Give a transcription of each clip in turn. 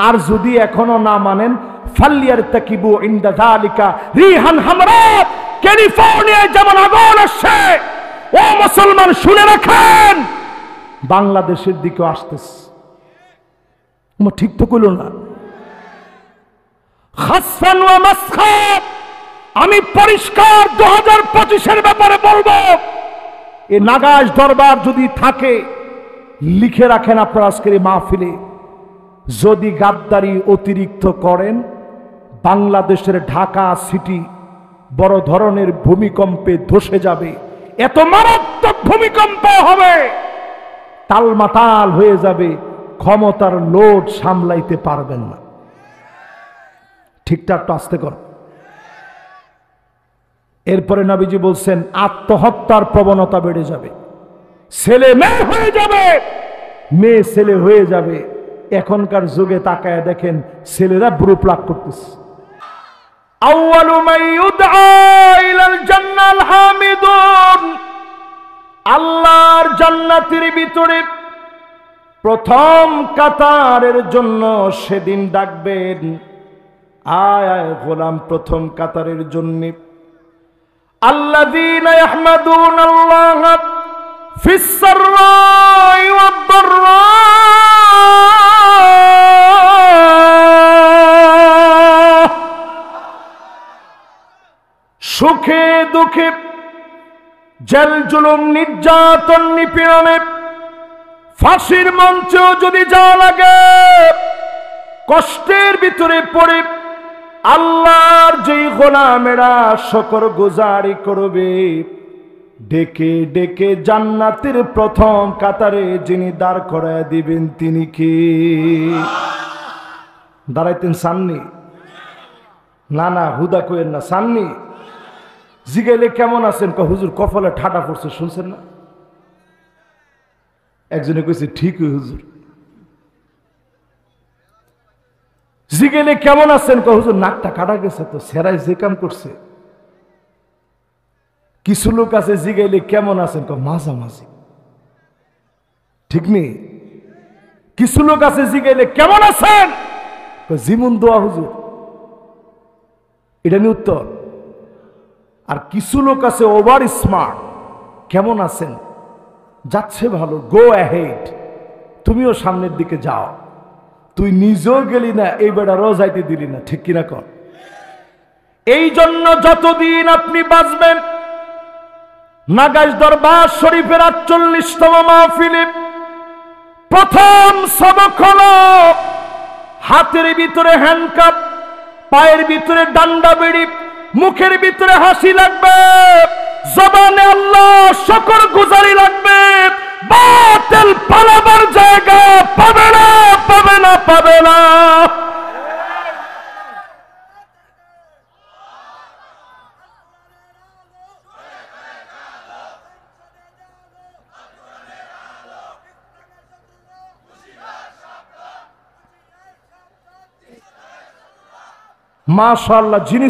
আর যদি এখনো না মানেন ফালিয়ারতাকিবু ইনদা যালিকা রিহান হামরা, ক্যালিফোর্নিয়ায় যেমন আগুন আসছে, ও মুসলমান শুনে রাখেন বাংলাদেশের দিকে আসতেছে। ঠিক তো কইল না? খাসফান ওয়া মাসখা, আমি পরিষ্কার 2025-এর ব্যাপারে বলবো, এই নাগাশ দরবার যদি থাকে লিখে রাখেন আপনার আজকের এই মাহফিলে, যদি গাদ্দারি অতিরিক্ত করেন বাংলাদেশের ঢাকা সিটি বড় ধরনের ভূমিকম্পে ধসে যাবে। এত মারাত্মক ভূমিকম্প হবে, টালমাটাল হয়ে যাবে, ক্ষমতার লোড সামলাইতে পারবেন না। ঠিকঠাক তো আসতে কর। এরপরে নবীজি বলছেন আত্মহত্যার প্রবণতা বেড়ে যাবে, ছেলে মেয়ে হয়ে যাবে, মেয়ে ছেলে হয়ে যাবে। এখনকার যুগে তাকায় দেখেন ছেলেরা ব্রু প্লাগ করতেছে। আউয়ালু মান ইউদআ ইলাল জান্নাল হামিদুন, আল্লাহর জান্নাতের ভিতরে প্রথম কাতারের জন্য সেদিন ডাকবেন, আয় আয় গোলাম প্রথম কাতারের জন্য। আল্লাযীনা ইয়াহমাদুনাল্লাহ ফিস সাররাই ওয়াদ দাররা, সুখে দুঃখে, জেল জুলুম নির্যাতন নিপীড়নে, ফাঁসির মঞ্চেও যদি যাওয়া লাগে, কষ্টের ভিতরে পড়ে আল্লাহর যেই গোলামেরা শুকর গুজারি করবে, ডেকে ডেকে জান্নাতের প্রথম কাতারে যিনি দাঁড় করায় দিবেন তিনি কি? দাঁড়াইতেন সামনে? না না হুদা কইেন না, সামনে। জিগাইলে কেমন আছেন? হুজুর কপালে ঠাটা পড়ছে, শুনছেন না? একজনে কইছে ঠিকই হুজুর। জিগাইলে কেমন আছেন? হুজুর নাকটা কাটা গেছে তো, সেরাই যে কাম করছে। কিছু লোক আছে জিগাইলে কেমন আছেন? মাঝামাঝি। ঠিক নেই? কিছু লোক আছে জিগাইলে কেমন আছেন? জীবন দোয়া হুজুর, এটা নিয়ে উত্তর। আর কিছু লোক আছে ওভার স্মার্ট, কেমন আছেন? যাচ্ছে ভালো, গো অ্যাহেড, তুমিও সামনের দিকে যাও। তুই নিজেও গেলি না, এই বেড়ারও যাইতে দিলি না, ঠিক কিনা কর? এই জন্য যতদিন আপনি বাঁচবেন, নাগাশ দরবার শরীফের ৪৮তম মাহফিলে প্রথম সবক হলো হাতের ভিতরে হ্যান্ডকাপ, পায়ের ভিতরে ডান্ডা বেড়ি, মুখের ভিতরে হাসি লাগবে, জবানে আল্লাহ শুকর গুজারি লাগবে। বাতিল পালাবার জায়গা পাবে না, পাবে না, পাবে না। মাশাআল্লাহ, যিনি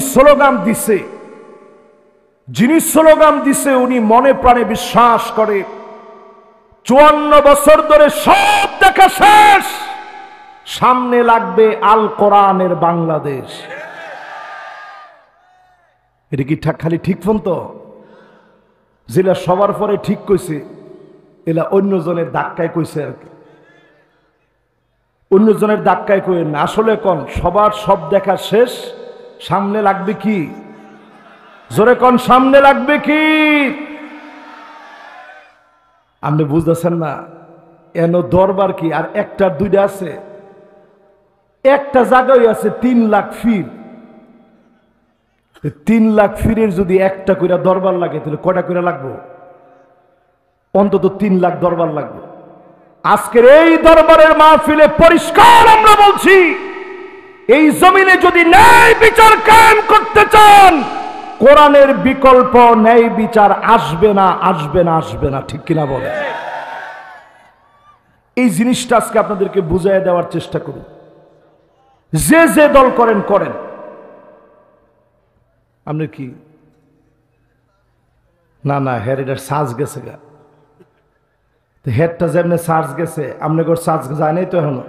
স্লোগান দিছে উনি মনে প্রাণে বিশ্বাস করে ৫৪ বছর ধরে সব দেখা শেষ, সামনে লাগবে আল কোরআনের বাংলাদেশ। এটা কি খালি ঠিক ফোন তো? যেটা সবার পরে ঠিক কইছে এলা অন্যজনের ধাক্কায় কইছে আর কি। অন্যজনের ধাক্কায় কইেন না, আসলে কোন সবার সব দেখা শেষ, সামনে লাগবে কি? জোরে কোন সামনে লাগবে কি? আপনি বুঝতেছেন না? এন দরবার কি আর একটা দুইটা আছে? একটা জায়গায় আছে ৩ লাখ ফির। ৩ লাখ ফিরের যদি একটা কইরা দরবার লাগে তাহলে কয়টা কইরা লাগবে? অন্তত ৩ লাখ দরবার লাগবে। আজকের এই দরবারের মাহফিলে পরিষ্কার আমরা বলছি, এই জমিনে যদি ন্যায় বিচার কায়েম করতে চান, কোরআনের বিকল্প ন্যায় বিচার আসবে না, আসবে না, আসবে না, ঠিক কিনা বলে? এই জিনিসটা আজকে আপনাদেরকে বুঝাইয়া দেওয়ার চেষ্টা করুন। যে যে দল করেন করেন, আপনি কি না না হের এটার সাজ গেছে গা, হেডটা যেমনি চার্জ গেছে আপনাদের চার্জ যায় নাই তো এখনো।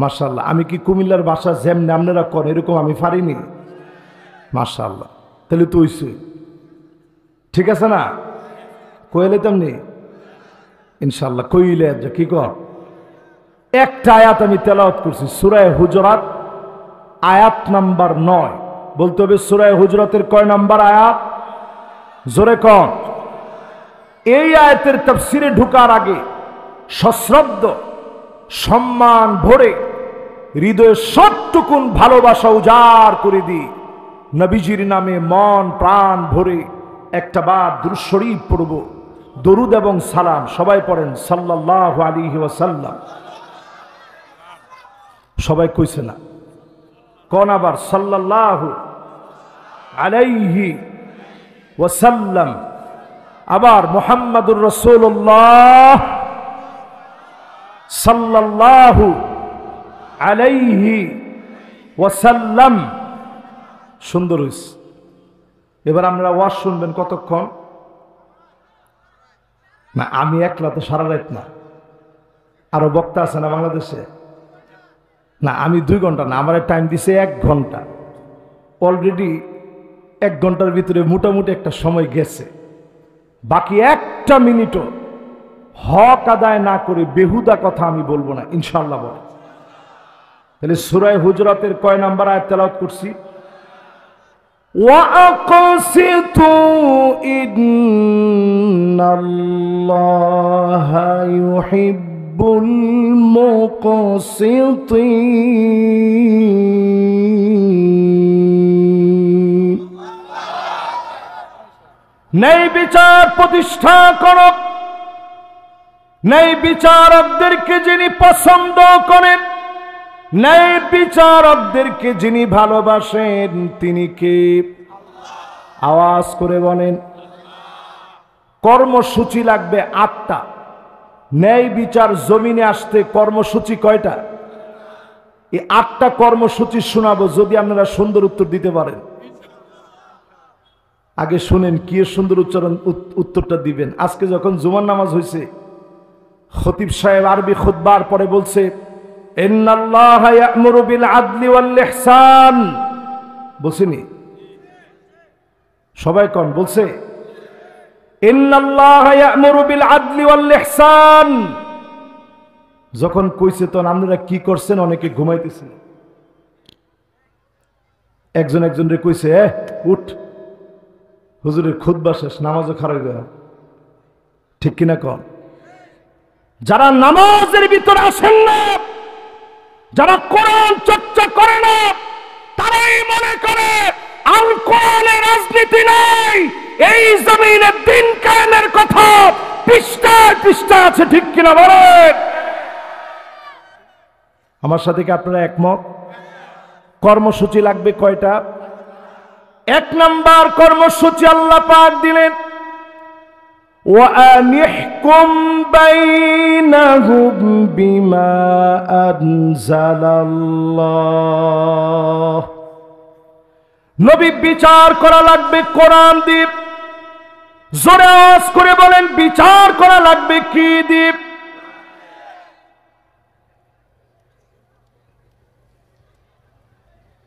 মাশাআল্লাহ। আমি কি কুমিল্লার ভাষা যেমনি আপনারা করেন এরকম আমি পারিনি? মাশাআল্লাহ। তাহলে তো হইছে, ঠিক আছে না? কইলে তেমনি ইনশাআল্লাহ কইলে কি কর। একটা আয়াত আমি তেলাওয়াত করছি, সূরা হুজুরাত আয়াত নাম্বার 9। বলতে হবে সূরা হুজুরাতের কয় নাম্বার আয়াত? জোরে কর। এই আয়াতের তাফসিরে ঢোকার আগে সশ্রদ্ধ সম্মান ভরে হৃদয়ে সবটুকুন ভালোবাসা উজাড় করে দিই নবীজির নামে মন প্রাণ ভরে একটা বার দুরূদ শরীফ পড়ব। দরুদ এবং সালাম সবাই পড়েন সাল্লাল্লাহু আলাইহি ওয়াসাল্লাম। সবাই কইছে না? কোন আবার সাল্লাল্লাহু আলাইহি ওয়াসাল্লাম। আবার মুহাম্মাদুর রাসূলুল্লাহ সাল্লাল্লাহু আলাইহি ওয়াসাল্লাম। সুন্দর হইছে। এবার আমরা ওয়াজ শুনবেন কতক্ষণ? না আমি একলা তো সারা রাত না, আরো বক্তা আছে না বাংলাদেশে? না আমি 2 ঘন্টা না, আমার টাইম দিছে 1 ঘন্টা। অলরেডি 1 ঘন্টার ভিতরে মোটামুটি একটা সময় গেছে। বাকি 1টা মিনিটও হক আদায় না করে বেহুদা কথা আমি বলবো না ইনশাআল্লাহ। বলে তাহলে সূরা হুজুরাতের কয় নাম্বার আয়াত তেলাওয়াত করছি? وَأَقْسِطُوا إِنَّ اللَّهَ يُحِبُّ الْمُقْسِطِينَ। ন্যায় বিচার প্রতিষ্ঠা করো, ন্যায় বিচারকদেরকে যিনি পছন্দ করেন, ন্যায় বিচারকদেরকে যিনি ভালোবাসেন তিনি কে? আওয়াজ করে বলেন। কর্মসূচি লাগবে 8টা। ন্যায় বিচার জমিনে আসতে কর্মসূচি কয়টা? এই 8টা কর্মসূচি শোনাবো, যদি আপনারা সুন্দর উত্তর দিতে পারেন। আগে শুনেন কি সুন্দর উত্তরটা দিবেন। আজকে যখন জুমার নামাজ হয়েছে, খতিব সাহেব আরবি খুতবার পরে বলছে ইন্নাল্লাহা ইয়া'মুরু বিল আদলি ওয়াল ইহসান। বলছেনি? সবাই কোন বলছে? ইন্নাল্লাহা ইয়া'মুরু বিল আদলি ওয়াল ইহসান। যখন কইছে তখন আপনারা কি করছেন? অনেকে ঘুমাইতেছেন। একজনরে কইছে উঠ, হুজুরের খুতবা শেষ, নামাজও খারাপ গেল। ঠিক কিনা কন? যারা নামাজের ভিতরে আসেন না, যারা কোরআন চর্চা করে না, তারাই মনে করে আল কোরআনের রাজনীতি নাই, এই জমিনে দিন কায়েমের কথা পৃষ্ঠায় পৃষ্ঠা আছে। ঠিক কিনা বলেন? আমার সাথে কি আপনারা একমত? কর্মসূচি লাগবে কয়টা? 1 নাম্বার কর্মসূচি আল্লাহ পাক দিলেন وَأَنِحْكُمْ بَيْنَهُمْ بِمَا أَنزَلَ اللَّهُ। নবী বিচার করা লাগবে কোরআন দিয়ে। জোরে আওয়াজ করে বলেন বিচার করা লাগবে কি দিয়ে?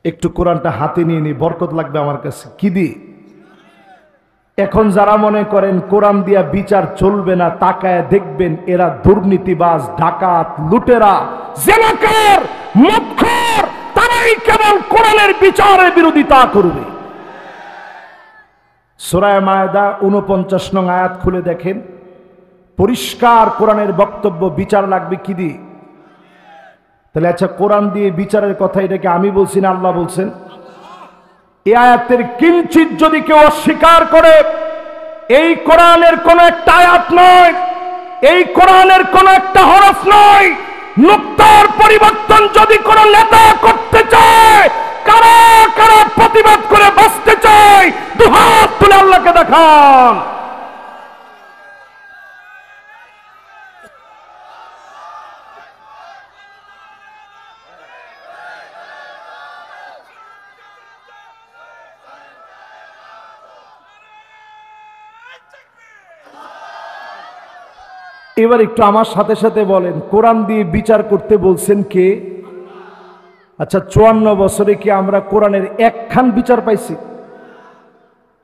একটু কোরআনটা হাতে নিয়ে নি, বরকত লাগবে আমার কাছে। কি দিয়ে? এখন যারা মনে করেন কোরআন দিয়া বিচার চলবে না, তাকায় দেখবেন এরা দুর্নীতিবাজ, ডাকাত, লুটেরা, জেনাকার, মদখোর, তারাই কেবল কোরআনের বিচারের বিরোধিতা করবে। সূরা মায়েদা 49 নং আয়াত খুলে দেখেন, পরিষ্কার কোরআনের বক্তব্য। বিচার লাগবে কি দিয়ে? তাহলে আচ্ছা, কোরআন দিয়ে বিচারের কথা এটাকে আমি বলছি না আল্লাহ বলছেন? এই আয়াতের কিঞ্চিত যদি কেউ অস্বীকার করে, এই কোরআনের কোন একটা আয়াত নয়, এই কোরআনের কোন একটা হরফ নয়, নুক্তার পরিবর্তন যদি কোন নেতা করতে চায়, কারা কারা প্রতিবাদ করে বাঁচতে চায়, দুহাত তুলে আল্লাহকে দেখান। এবার একটু আমার সাথে সাথে বলেন, কোরআন দিয়ে বিচার করতে বলছেন কে? আচ্ছা 54 বছরে কি আমরা কোরআনের একখান বিচার পাইছি?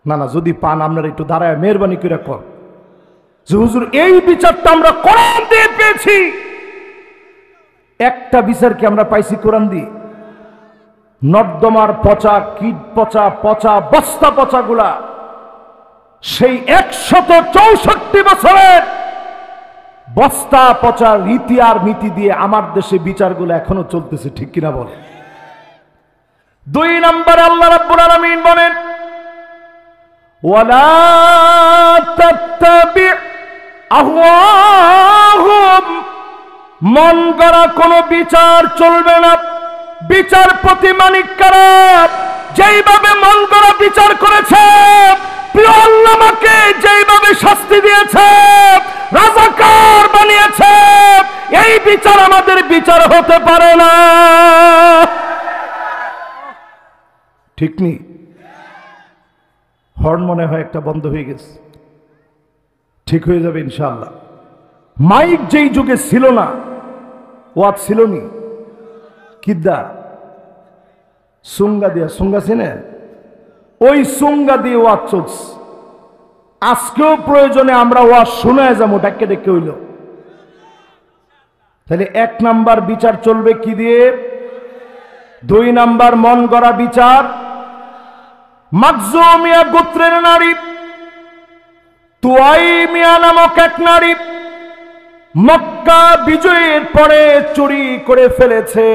না না, যদি পান আপনারা একটু দাঁড়ায় মেহরবানি করে কর যে হুজুর এই বিচারটা আমরা কোরআন দিয়ে পেয়েছি। একটা বিচার কি আমরা পাইছি কোরআন দিয়ে? নর্দমার পচা, কীট পচা, পচা বস্তা পচা গুলা সেই 164 বছরের বস্তা পচা রীতি আর নীতি দিয়ে আমার দেশে বিচারগুলো এখনো চলতেছে, ঠিক কিনা বলে? 2 নম্বরে আল্লাহ রাব্বুল আলামিন বলেন ওয়ালা তাত্তাবি আহওয়াহুম, মন গড়া কোনো বিচার চলবে না। বিচারপতি মানিক কারা যেইভাবে মন গড়া বিচার করেছে, প্রিয় আল্লাহ আমাকে যেইভাবে শাস্তি দিয়েছে, রাজাকার বানিয়েছে, এই বিচার আমাদের বিচার হতে পারে না। ঠিক নেই? হর্ন মনে হয় একটা বন্ধ হয়ে গেছে, ঠিক হয়ে যাবে ইনশাআল্লাহ। মাইক যেই যুগে ছিল না, ওয়াজ ছিল নি, কিদ্দা সুঙ্গা দিয়া, সুঙ্গা চিনে, ওই সুঙ্গা দিয়ে ওয়াজ চলছে। আজকেও প্রয়োজনে আমরা ওয়াজ শুনে যাবো ডাক্কে ডেকে হইল। তাহলে 1 নাম্বার বিচার চলবে কি দিয়ে? 2 নাম্বার মন গড়া বিচার। মাকজুমিয়া গোত্রের নারী তুয়াইমিয়া নামক এক নারী মক্কা বিজয়ের পরে চুরি করে ফেলেছে,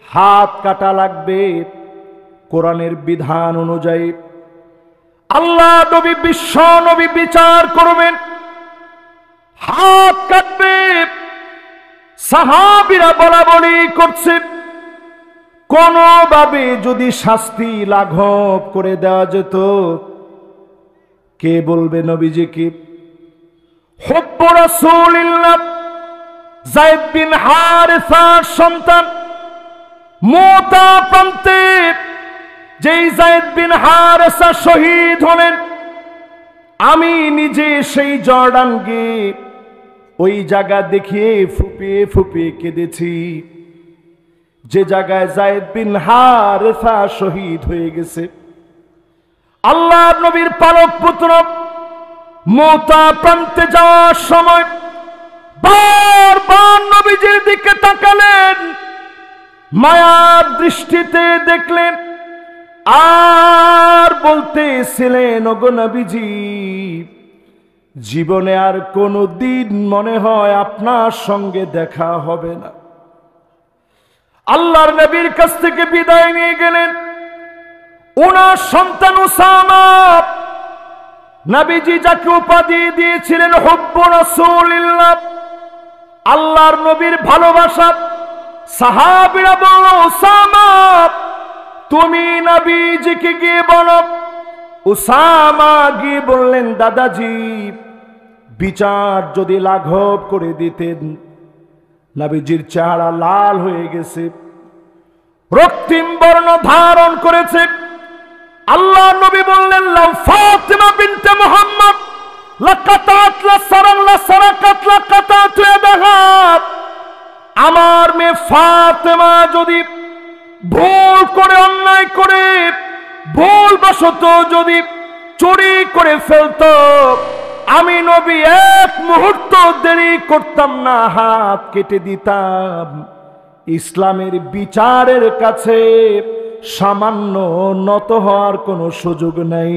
হাত কাটা লাগবে কোরআনের বিধান অনুযায়ী। আল্লাহ নবী, বিশ্ব নবী বিচার করবেন, হাত কাটবে। সাহাবীরা বলা বলি করছে, কোনভাবে যদি শাস্তি লাঘব করে দেওয়া যেত, কে বলবে নবীজিকে? হুব্বু রাসূলিল্লাহ যায়েদ বিন হারেসার সন্তান মুতা প্রান্তে যেই যায়েদ বিন হারেসা শহীদ হলেন, আমি নিজে সেই জর্ডান গিয়ে ওই জায়গা দেখিয়ে ফুপিয়ে ফুপিয়ে কেঁদেছি, যে জায়গায় যায়েদ বিন হারেসা শহীদ হয়ে গেছে। আল্লাহর নবীর পালক পুত্র মুতা প্রান্তে যাওয়ার সময় বারবার নবীজির দিকে তাকালেন, মায়ার দৃষ্টিতে দেখলেন, আর বলতেছিলেন, ওগো নবীজি, জীবনে আর কোনো দিন মনে হয় আপনার সঙ্গে দেখা হবে না। আল্লাহর নবীর কাছ থেকে বিদায় নিয়ে গেলেন ওনার সন্তান উসামা। নবীজি যাকে উপাধি দিয়েছিলেন হুব্বু রাসূলিল্লাহ, আল্লাহর নবীর ভালোবাসা, সাহাবীরা বলল, উসামা তুমি নবীজিকে গিয়ে বলো। উসামা গিয়ে বললেন, দাদাজি, বিচার যদি লাঘব করে দিতেন। নবীজির চেহারা লাল হয়ে গেছে, রক্তিম বর্ণ ধারণ করেছে। আল্লাহ নবী বললেন, লাউ ফাতিমা বিনতে মুহাম্মদ লাকাতাত লাসারান লাসারাকাত লাকাতাত ইয়াদাহা, আমার মেয়ে ফাতেমা যদি ভুল করে, অন্যায় করে, ভুলবশত যদি চুরি করে ফেলতো, আমি নবী 1 মুহূর্ত দেরি করতাম না, হাত কেটে দিতাম। ইসলামের বিচারের কাছে সামান্য নত হওয়ার কোনো সুযোগ নাই,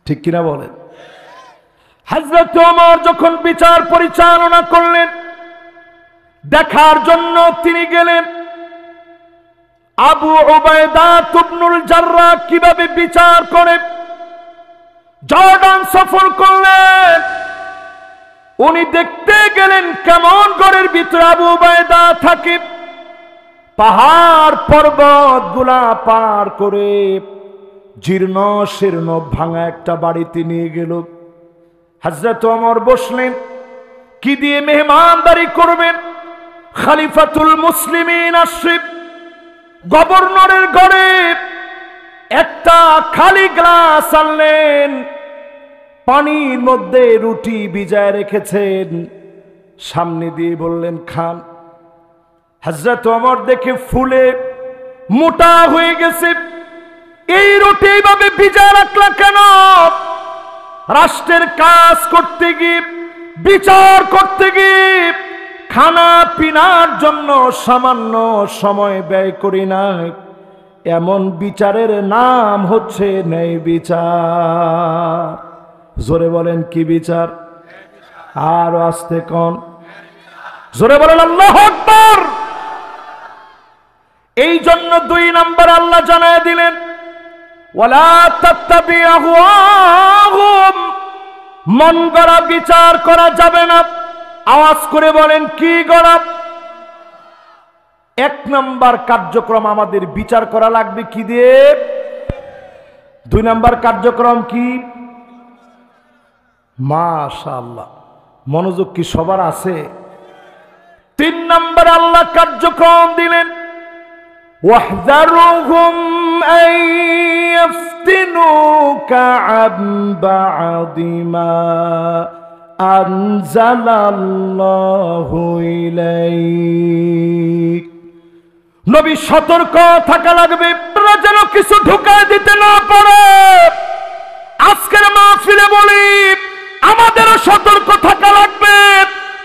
ঠিক কিনা বলেন? হযরত ওমর যখন বিচার পরিচালনা করলেন, দেখার জন্য তিনি গেলেন আবু উবাইদা ইবনুল জাররাহ কিভাবে বিচার করে। জর্ডান সফর করলেন, উনি দেখতে গেলেন কেমন ঘরের ভিতরে আবু উবাইদা থাকে। পাহাড় পর্বত গুলা পার করে জীর্ণ শীর্ণ ভাঙা একটা বাড়িতে নিয়ে গেল। হযরত ওমর বসলেন, কি দিয়ে মেহমানদারি করবেন? খলিফাতুল মুসলিমিন আশরিফ গভর্নরের ঘরে একটা খালি গ্লাস আনলেন, পানির মধ্যে রুটি ভিজায় রেখেছেন, সামনে দিয়ে বললেন খান। হযরত ওমর দেখে ফুলে মোটা হয়ে গেছে, এই রুটি এইভাবে ভিজা রাখলা কেন? রাষ্ট্রের কাজ করতে গিয়ে, বিচার করতে গিয়ে খানা পিনার জন্য সামান্য সময় ব্যয় করি না। এমন বিচারের নাম হচ্ছে ন্যায় বিচার। জোরে বলেন কি বিচার? আর আস্তে কোন? জোরে বলেন আল্লাহু আকবার। এই জন্য 2 নাম্বার আল্লাহ জানায় দিলেন, ওয়ালা তাত্তাবিআহুম, মন গড়া বিচার করা যাবে না। আওয়াজ করে বলেন কি গড়া? 1 নাম্বার কার্যক্রম আমাদের বিচার করা লাগবে কি দিয়ে? 2 নাম্বার কার্যক্রম কি? মাশাআল্লাহ, মনোযোগ কি সবার আছে? 3 নাম্বার আল্লাহ কার্যক্রম দিলেন, ওয়াহযারুহুম আন ইয়াফতিনুকা আন বা'দি মা আনজালাল্লাহু ইলাইক। নবী সতর্ক থাকা লাগবে যেন কিছু ঢুকায় দিতে না পারে। আজকের মাহফিলে বলি, আমাদেরও সতর্ক থাকা লাগবে।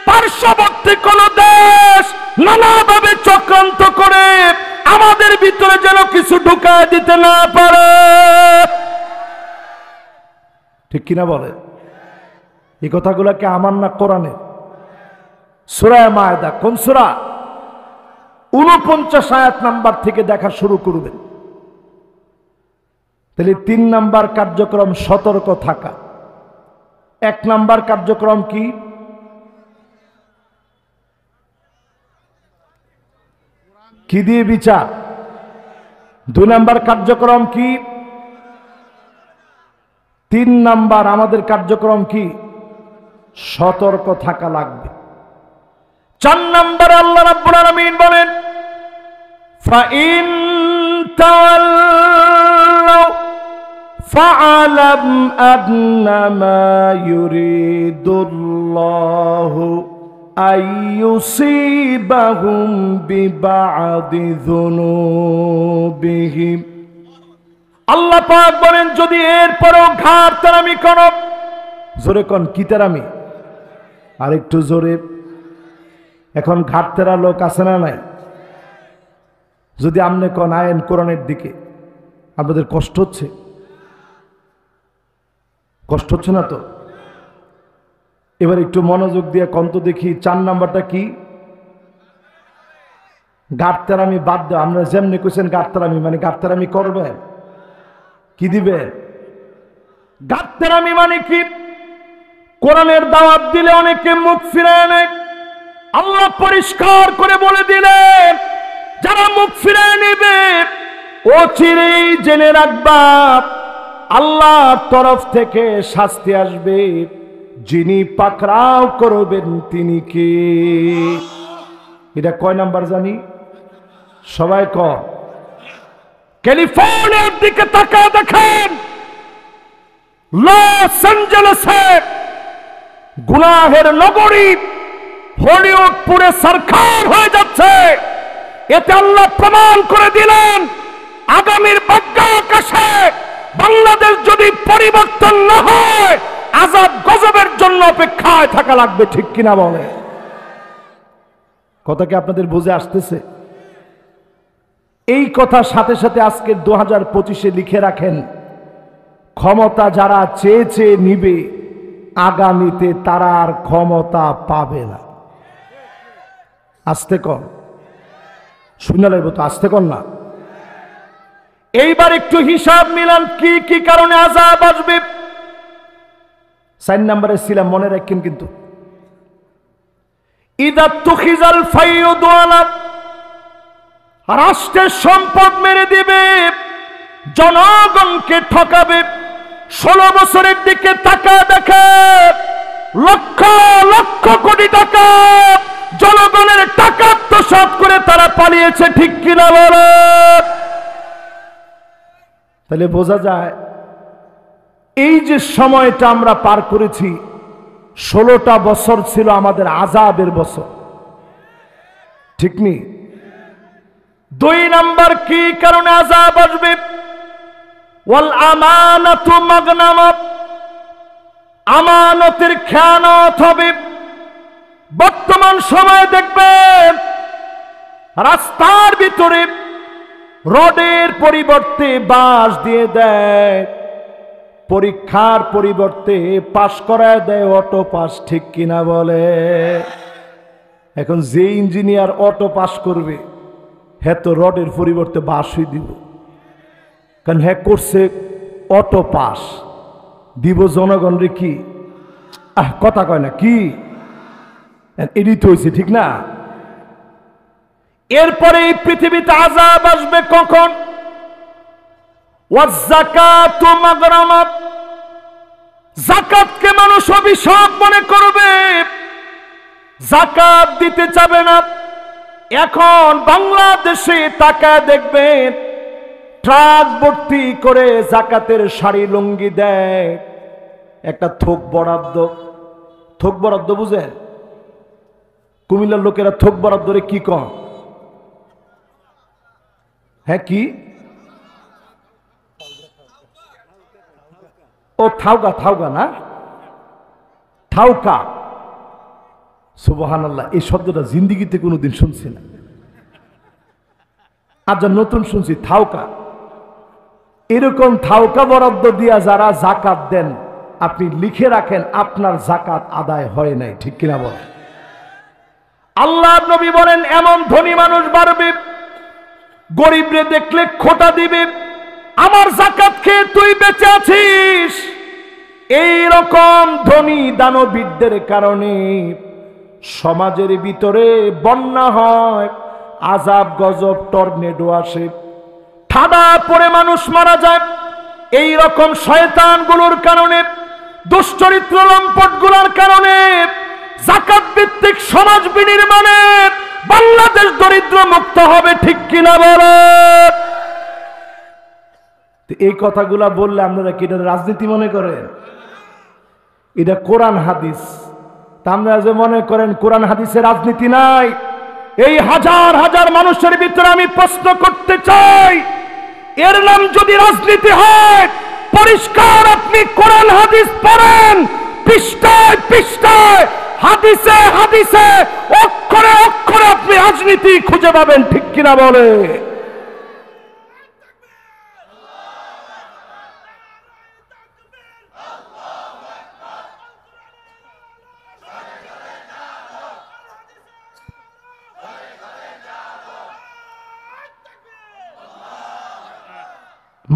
পার্শ্ববর্তী কোন দেশ নানাভাবে চক্রান্ত করে আমাদের ভিতরে যেন কিছু ঢুকায় দিতে না পারে। ঠিক কিনা বলে? এই কথাগুলো কি আমার না কোরআনে? সূরা মায়েদা, কোন সূরা? 49 আয়াত নাম্বার থেকে দেখা শুরু করবেন। তাহলে 3 নাম্বার কার্যক্রম সতর্ক থাকা। 1 নাম্বার কার্যক্রম কি? কি দিয়ে বিচার? 2 নাম্বার কার্যক্রম কি? 3 নাম্বার আমাদের কার্যক্রম কি? সতর্ক থাকা লাগবে। 4 নাম্বার আল্লাহ রাব্বুল আলামিন বলেন, ফাইন তাওয়াল্লাউ ফাআলাম আন্নামা ইউরিদুল্লাহু আইয়ুসিবাহুম বিবাদি যুনুবিহিম। আল্লাহ পাক বলেন, যদি এরপরও ঘাট তারামি করো। জোরে কোন কি তারামি? আর একটু জোরে। এখন ঘাট তেরা লোক আছে না নাই? যদি আপনি কোন আইন কোরআনের দিকে, আপনাদের কষ্ট হচ্ছে? কষ্ট হচ্ছে না তো? এবার একটু মনোযোগ দিয়ে কন্ত দেখি 4 নাম্বারটা কি? গাড়তেরামি বাদ দেওয়া। আমরা যেমনি কইছেন গাড়তেরামি মানে গাড়তেরামি করবেন, কি দিবে? গাড়তেরামি মানে কি? কোরআনের দাওয়াত দিলে অনেকে মুখ ফিরায় নেয়। আল্লাহ পরিষ্কার করে বলে দিলেন, যারা মুখ ফিরায় নেবে অচিরেই জেনে রাখবা আল্লাহর তরফ থেকে শাস্তি আসবে। যিনি পাকড়াও করবেন তিনি কে? এটা কয় নাম্বার জানি? সবাই ক। ক্যালিফোর্নিয়ার দিকে তাকায় দেখেন, লস অ্যাঞ্জেলেসে গুনাহের নগরী হলিউড পুরে সরকার হয়ে যাচ্ছে। এতে আল্লাহ প্রমাণ করে দিলেন, আগামীর ভাগ্যাকাশে বাংলাদেশ যদি পরিবর্তন না হয়, আযাব গজবের জন্য অপেক্ষায় থাকা লাগবে। ঠিক কিনা বলে? কথা কি আপনাদের বুঝে আসতেছে? এই কথার সাথে সাথে আজকে 2025-এ লিখে রাখেন, ক্ষমতা যারা চেয়ে চেয়ে নিবে আগামীতে তারা আর ক্ষমতা পাবে না। আস্তে কর, শুনে লাগবে তো, আস্তে কর না। এইবার একটু হিসাব মিলান কি কি কারণে আযাব আসবে। 4 নম্বরে ছিলাম, মনে রাখেন কিন্তু। ইদা তুখিজাল ফাইয়ুদু আলা, রাষ্ট্রের সম্পদ মেরে দিবে, জনগণকে ঠকাবে। 16 বছরের দিকে টাকা দেখে, লক্ষ লক্ষ কোটি টাকা জনগণের টাকা আত্মসাৎ করে তারা পালিয়েছে। ঠিক কিনা বলো? তাহলে বোঝা যায় এই যে সময়টা আমরা পার করেছি, 16টা বছর ছিল আমাদের আযাবের বছর। ঠিক নেই? দুই নাম্বার কি কারণে আযাব আসবে? ওয়াল আমানাতু মাগনামাত, আমানতের খেয়ানত হবে। বর্তমান সময়ে দেখবেন রাস্তার ভিতরে রডের পরিবর্তে বাঁশ দিয়ে দেয়, পরীক্ষার পরিবর্তে পাস করায় দেয় অটো পাস, ঠিক কিনা বলে? এখন যে ইঞ্জিনিয়ার অটো পাস করবে হ্যাঁ তো রডের পরিবর্তে বাঁশই দিব, কারণ হ্যাঁ করছে অটো পাস। দিব জনগণরে কি কথা কয় না কি এডিট হয়েছে, ঠিক না? এরপরে এই পৃথিবীতে আযাব আসবে কখন? ওয়াযাকাতু মাগরামাত, যাকাতকে মানুষ অভিশাপ মনে করবে, যাকাত দিতে চাবে না। এখন বাংলাদেশে তাকায় দেখবেন ট্রাক ভর্তি করে যাকাতের শাড়ি লুঙ্গি দেয়, একটা থোক বরাদ্দ। থোক বরাদ্দ বুঝেন? কুমিল্লার লোকেরা থোক বরাদ্দরে কি কন? হ্যাঁ কি? ও থাউকা, থাউকা না, থাউকা। সুবহানাল্লাহ, এই শব্দটা জিন্দিগিতে কোনোদিন শুনছি না, আজ নতুন শুনছি থাউকা। এরকম থাউকা বরাদ্দ দিয়া যারা যাকাত দেন, আপনি লিখে রাখেন আপনার যাকাত আদায় হয় নাই, ঠিক কিনা বলেন? আল্লাহর নবী বলেন এমন ধনী মানুষ বাড়বে, গরিবরে দেখলে খোটা দিবে, আমার যাকাত খেয়ে তুই বেঁচে আছিস। এই রকম ধনী দানবীরদের কারণে সমাজের ভিতরে বন্যা হয়, আযাব গজব টর্নেডো আসে, ঠাডা পড়ে মানুষ মারা যায়। এই রকম শয়তানগুলোর কারণে, দুশ্চরিত্র লম্পটগুলোর কারণে যাকাত ভিত্তিক সমাজ বিনির্মাণে বাংলাদেশ দরিদ্র মুক্ত হবে, ঠিক কিনা বলেন? এই কথাগুলা বললে আপনারা কি এটা রাজনীতি মনে করেন? এটা কোরআন হাদিস। তা আপনারা যে মনে করেন কোরআন হাদিসে রাজনীতি নাই, এই হাজার হাজার মানুষের ভিতরে আমি প্রশ্ন করতে চাই, এর নাম যদি রাজনীতি হয়, পরিষ্কার আপনি কোরআন হাদিস পড়েন, পৃষ্ঠায় পৃষ্ঠায়, হাদিসে হাদিসে, অক্ষরে অক্ষরে আপনি রাজনীতি খুঁজে পাবেন, ঠিক কিনা বলে?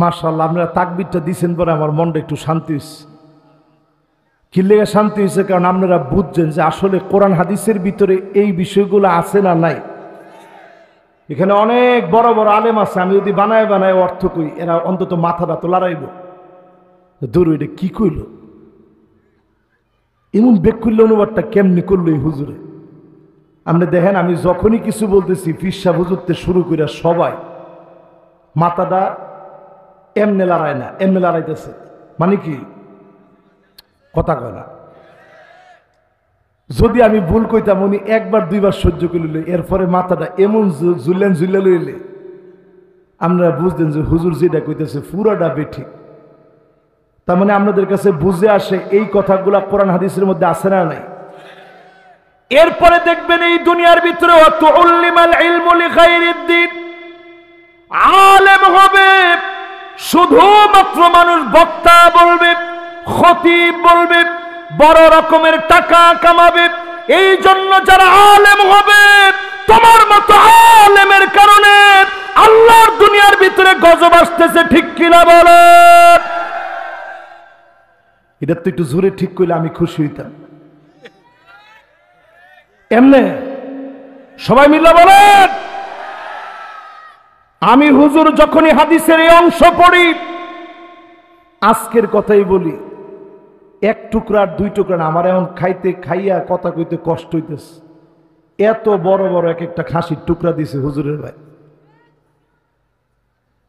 মাশাআল্লাহ, আপনারা তাকবীরটা দিয়েছেন পরে আমার মনটা একটু শান্তি হয়েছে। কি লেগে শান্তি হয়েছে? কারণ আপনারা বুঝছেন যে আসলে কোরআন হাদিসের ভিতরে এই বিষয়গুলো আছে না নাই। এখানে অনেক বড় বড় আলেম আছে, আমি যদি বানায় বানায় অর্থ কই, এরা অন্তত মাথাটা তো লড়াইব, দূর এটা কি কইল, এমন বেক করলে অনুবাদটা কেমনি করলো এই হুজুরে। আপনি দেখেন আমি যখনই কিছু বলতেছি ফিরসা হুজুরতে শুরু করে সবাই মাথাটা এমনে লড়ায় না, এমনে লড়াইতেছে, মানে কি কথা কয় না। যদি আমি ভুল কইতাম উনি একবার দুইবার সহ্য করলে, এরপরে মাথাটা এমন জুলেন জুলে লইলে আপনারা বুঝতেন যে হুজুর যেটা কইতেছে পুরাটা বেঠিক। তার মানে আপনাদের কাছে বুঝে আসে এই কথাগুলা কোরআন হাদিসের মধ্যে আছে না নাই। এরপরে দেখবেন এই দুনিয়ার ভিতরে আলেম হবে, শুধুমাত্র মানুষ বক্তা বলবে, খতিব বলবে, বড় রকমের টাকা কামাবে। এই জন্য যারা আলেম হবে, তোমার মতো আলেমের কারণে আল্লাহর দুনিয়ার ভিতরে গজব আসতেছে, ঠিক কিনা বলো? এটা তো একটু জোরে ঠিক করলে আমি খুশি হইতাম। এমনে সবাই মিলে বলেন। আমি হুজুর যখনই হাদিসের এই অংশ পড়ি, আজকের কথাই বলি, এক টুকরা আর দুই টুকরা না, আমার এখন খাইতে খাইয়া কথা কইতে কষ্ট হইতেছে। এত বড় বড় এক একটা খাসির টুকরা দিছে হুজুরের ভাই।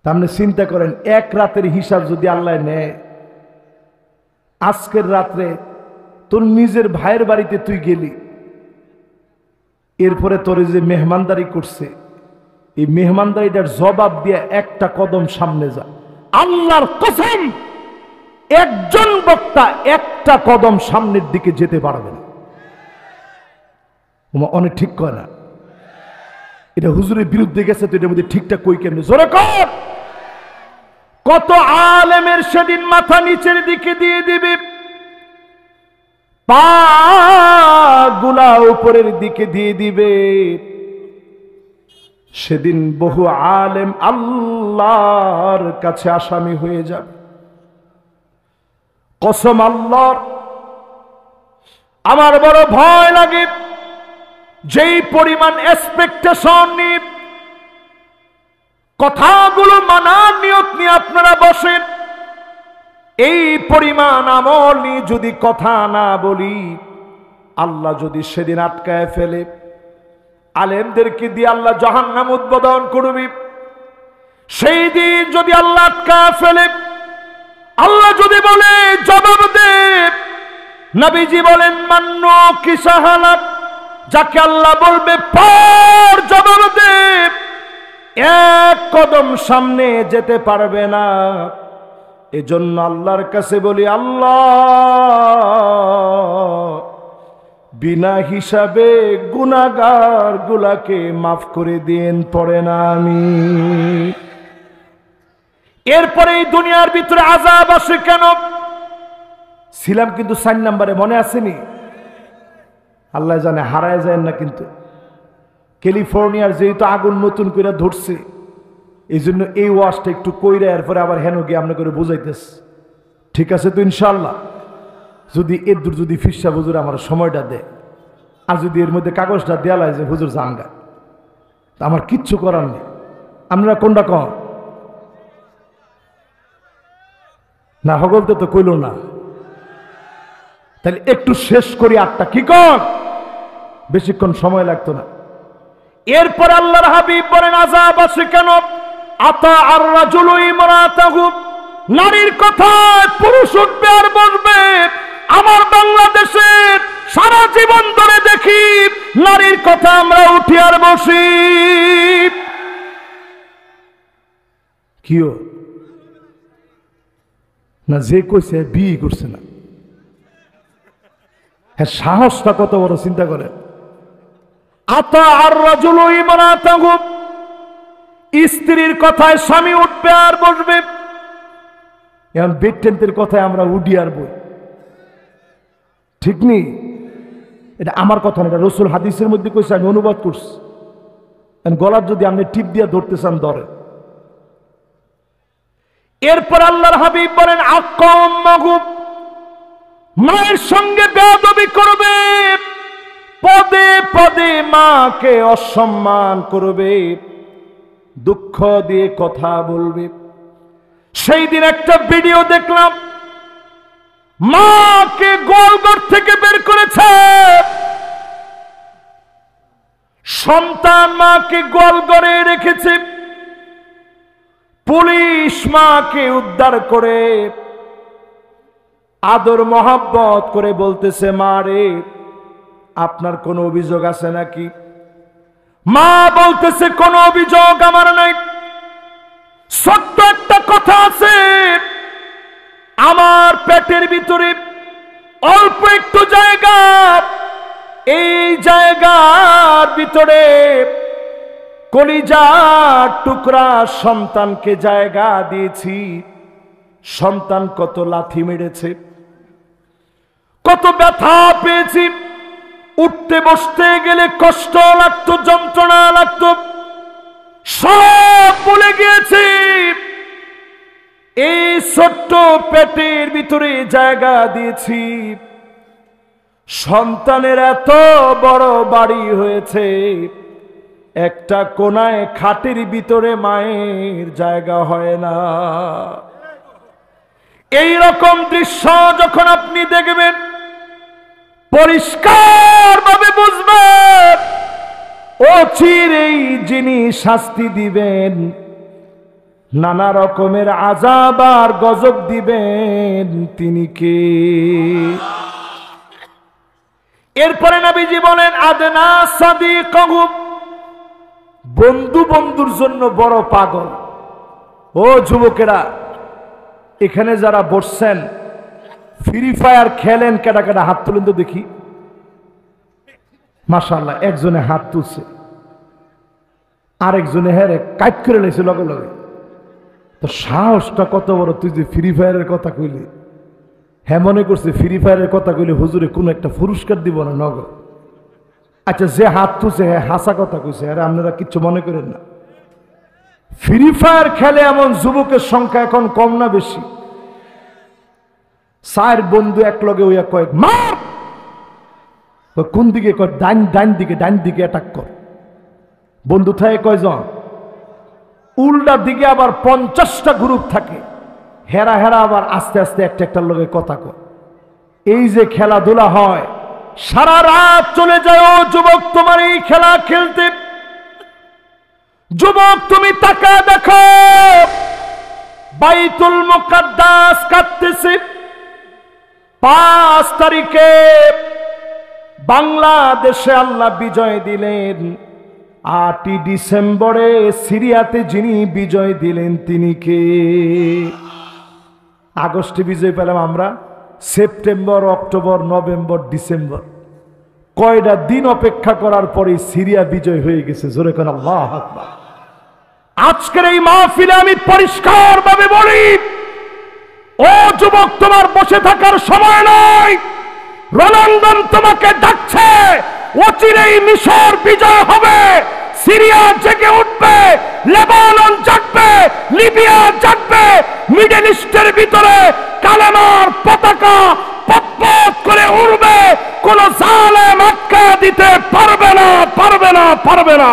তাহলে চিন্তা করেন, এক রাতের হিসাব যদি আল্লাহ নেয়, আজকের রাত্রে তোর নিজের ভাইয়ের বাড়িতে তুই গেলি, এরপরে তোর যে মেহমানদারি করছে এই মেহমানদারিটার জবাব দিয়ে একটা কদম সামনে যা। আল্লাহর কসম, একজন বক্তা একটা কদম সামনের দিকে যেতে পারবে না। অনেক ঠিক কয় না, এটা হুজুরের বিরুদ্ধে গেছে, তো এটার মধ্যে ঠিকঠাক কই কেমনে? জোরে কর। কত আলেমের সেদিন মাথা নিচের দিকে দিয়ে দিবে, পা গুলা উপরের দিকে দিয়ে দিবে। সেদিন বহু আলেম আল্লাহর কাছে আসামি হয়ে যাবে। কসম আল্লাহর, আমার বড় ভয় লাগে যেই পরিমাণ এক্সপেকটেশন নিয়ে কথাগুলো মানার নিয়ত নিয়ে আপনারা বসেন, এই পরিমাণ আমল নিয়ে যদি কথা না বলি, আল্লাহ যদি সেদিন আটকায় ফেলে, আলেমদেরকে দিয়ে আল্লাহ জাহান্নাম উদ্বোধন করবে। সেই দিন যদি আল্লাহ আটকায় ফেলে, আল্লাহ যদি বলে জবাব দে, নবীজি বলেন মান্নো কি সাহালাত, যাকে আল্লাহ বলবে পর জবাব দে, এক কদম সামনে যেতে পারবে না। এজন্য আল্লাহর কাছে বলি, আল্লাহ বিনা হিসাবে গুনাহগার গুলাকে মাফ করে দিন, পড়ে না আমি। এরপরে এই দুনিয়ার ভিতরে আযাব আসে কেন? ছিলাম কিন্তু 4 নম্বরে, মনে আসেনি? আল্লাহ জানে, হারায় যায় না। কিন্তু ক্যালিফোর্নিয়ার যেহেতু আগুন নতুন করে ধরছে, এই জন্য এই ওয়াজটা একটু কইরা এরপরে আবার হেন গিয়ে আপনি করে বুঝাইতেছে। ঠিক আছে তো ইনশাআল্লাহ? যদি এর দূর যদি ফিরসা হুজুর আমার সময়টা দেয়, আর যদি এর মধ্যে কাগজটা দেওয়া হয় যে হুজুর জানগা, আমার কিচ্ছু করার নেই। আপনারা কোনটা কম না? হগলতে তো কইল না। তাহলে একটু শেষ করি, 8টা কি কম, বেশিক্ষণ সময় লাগতো না। এরপর আল্লাহর হাবিব বলেন আযাব আসে কেন? আতা আর রাজুলু ইমরাতাহু, নারীর কথায় পুরুষ উঠবে আর বসবে। আমার বাংলাদেশের সারা জীবন ধরে দেখি নারীর কথা আমরা উঠি আর বসি। কিও না, যে কইছে বিয়ে করছে না, হ্যাঁ সাহসটা কত বড় চিন্তা করে। আতা আর রাজুলু ইমরাতাহু, স্ত্রীর কথায় স্বামী উঠবে আর বসবে। এখন বেটেন্টের কথায় আমরা উঠি আর বই, ঠিক নেই? এটা আমার কথা না, এটা রাসূল হাদিসের মধ্যে কইছে, আমি অনুবাদ করছি। গলার যদি আপনি টিপ দিয়ে ধরতে চান ধরে। এরপর আল্লাহর হাবিব বলেন আক্কাম্মাহু, মায়ের সঙ্গে বেয়াদবি করবে, পদে পদে মাকে অসম্মান করবে, দুঃখ দিয়ে কথা বলবে। সেই দিন একটা ভিডিও দেখলাম, মাকে গোয়ালঘর থেকে বের করেছে, সন্তান মাকে গোয়ালঘরে রেখেছে, পুলিশ মাকে উদ্ধার করে আদর মহব্বত করে বলতেছে, মা রে আপনার কোনো অভিযোগ আছে নাকি? মা বলতেছে কোনো অভিযোগ আমার নাই, ছোট্ট একটা কথা আছে, আমার পেটের ভিতরে অল্প একটু জায়গা, এই জায়গার ভিতরে কলিজার টুকরা সন্তানকে জায়গা দিয়েছি। সন্তান কত লাথি মেরেছে, কত ব্যথা পেয়েছি, উঠতে বসতে গেলে কষ্ট লাগতো, যন্ত্রণা লাগতো, সব ভুলে গিয়েছি। এই ছোট্ট পেটের ভিতরে জায়গা দিয়েছি, সন্তানের এত বড় বাড়ি হয়েছে, একটা কোনায় খাটের ভিতরে মায়ের জায়গা হয় না। এই রকম দৃশ্য যখন আপনি দেখবেন, পরিষ্কার ভাবে বুঝবেন অচিরেই যিনি শাস্তি দিবেন, নানা রকমের আযাব আর গজব দিবেন, তিনি কে? এরপরে নবীজি বলেন আদনা সাদিকাহু, বন্ধু বন্ধুর জন্য বড় পাগল। ও যুবকেরা, এখানে যারা বসছেন ফ্রি ফায়ার খেলেন, কেডা কেডা হাত তুলেন তো দেখি। মাশাআল্লাহ, একজনে হাত তুলছে, আরেকজনে হেরে কাট করে লেছে লগে লগে। তো সাহসটা কত বড়! তুই যে ফ্রি ফায়ারের কথা কইলি, হ্যাঁ মনে করছে ফ্রি ফায়ারের কথা কইলে হুজুরে কোনো একটা পুরস্কার দিব না নগদ। আচ্ছা, যে হাত তুলছে হ্যাঁ হাসা কথা কইছে, আরে আপনারা কিচ্ছু মনে করেন না। ফ্রি ফায়ার খেলে এমন যুবকের সংখ্যা এখন কম না বেশি? 4 বন্ধু এক লগে ওইয়া কয়েক মার, কোন দিকে কয় ডাইন দিকে, ডাইন দিকে অ্যাটাক কর। বন্ধু থাকে কয়জন? উল্টা দিকে আবার 50টা গ্রুপ থাকে, হেরা হেরা আবার আস্তে আস্তে একটা একটার লগে কথা কয়। এই যে খেলাধুলা হয়, সারা রাত চলে যায়। ও যুবক, তোমার এই খেলা খেলতে, যুবক তুমি তাকা দেখো, বাইতুল মুকাদ্দাস কাঁদতেছে। 5 তারিখে বাংলাদেশে আল্লাহ বিজয় দিলেন, 8ই ডিসেম্বরে সিরিয়াতে যিনি বিজয় দিলেন তিনি কে? আগস্টে বিজয় পেলাম আমরা, সেপ্টেম্বর, অক্টোবর, নভেম্বর, ডিসেম্বর, কয়টা দিন অপেক্ষা করার পরে সিরিয়া বিজয় হয়ে গেছে। জোরে কোন আল্লাহু আকবার। আজকের এই মাহফিলে আমি পরিষ্কার ভাবে বলি, ও যুবক, তোমার বসে থাকার সময় নয়। রণাঙ্গন তোমাকে ডাকছে। অচিরেই মিশর বিজয় হবে, সিরিয়া জেগে উঠবে, লেবানন জাগবে, লিবিয়া জাগবে, মিডল ইস্টের ভিতরে কালেমার পতাকা পতপত করে উড়বে। কোন জালেম আটকা দিতে পারবে না, পারবে না, পারবে না।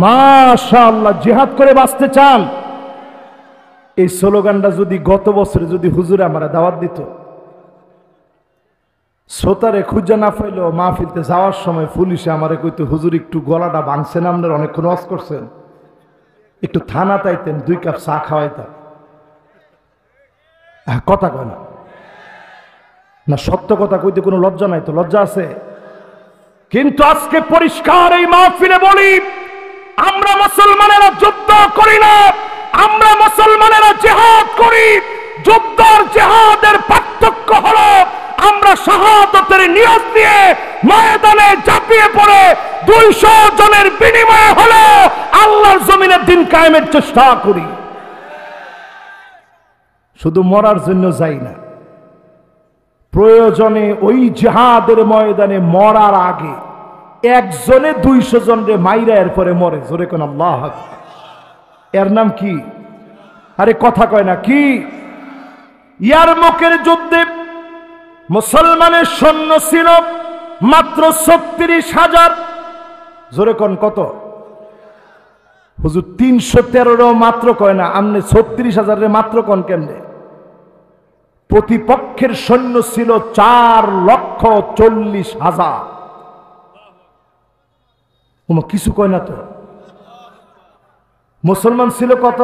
মাশাআল্লাহ, জিহাদ করে বাঁচতে চান? এই স্লোগানটা যদি গত বছরে যদি হুজুরে আমারা দাওয়াত দিত, শ্রোতারে খুঁজে না পাইলো, মাহফিলতে যাওয়ার সময় পুলিশে আমারে কইতো, হুজুর একটু গলাটা ভাঙছেন, আপনার অনেকক্ষণ ওয়াজ করছেন, একটু থানা তাইতেন, 2 কাপ চা খাওয়াইতাম। কথা কয় না, না সত্য কথা কইতে কোনো লজ্জা নাই তো? লজ্জা আছে। কিন্তু আজকে পরিষ্কার এই মাহফিলে বলি, আমরা মুসলমানেরা যুদ্ধ করি না, আমরা মুসলমানেরা জিহাদ করি। যুদ্ধ আর জিহাদের পার্থক্য হলো, আমরা শাহাদাতের নিয়ত নিয়ে ময়দানে ঝাঁপিয়ে পড়ে 200 জনের বিনিময়ে হলো আল্লাহর জমিনে দিন কায়েমের চেষ্টা করি। শুধু মরার জন্য যাই না, প্রয়োজনে ওই জিহাদের ময়দানে মরার আগে একজনে 200 জনরে মাইরা এরপরে মরে। জোরে কোন আল্লাহু আকবার। এর নাম কি? আরে কথা কয় না কি? ইয়ারমুকের যুদ্ধে মুসলমানের সৈন্য ছিল মাত্র 36,000। জোরে কোন কত? হুজুর 313 মাত্র কয় না, আমনে 36,000 মাত্র কোন কেমনে? প্রতিপক্ষের সৈন্য ছিল 4,40,000। কিছু কয় না তো? মুসলমান ছিল কত?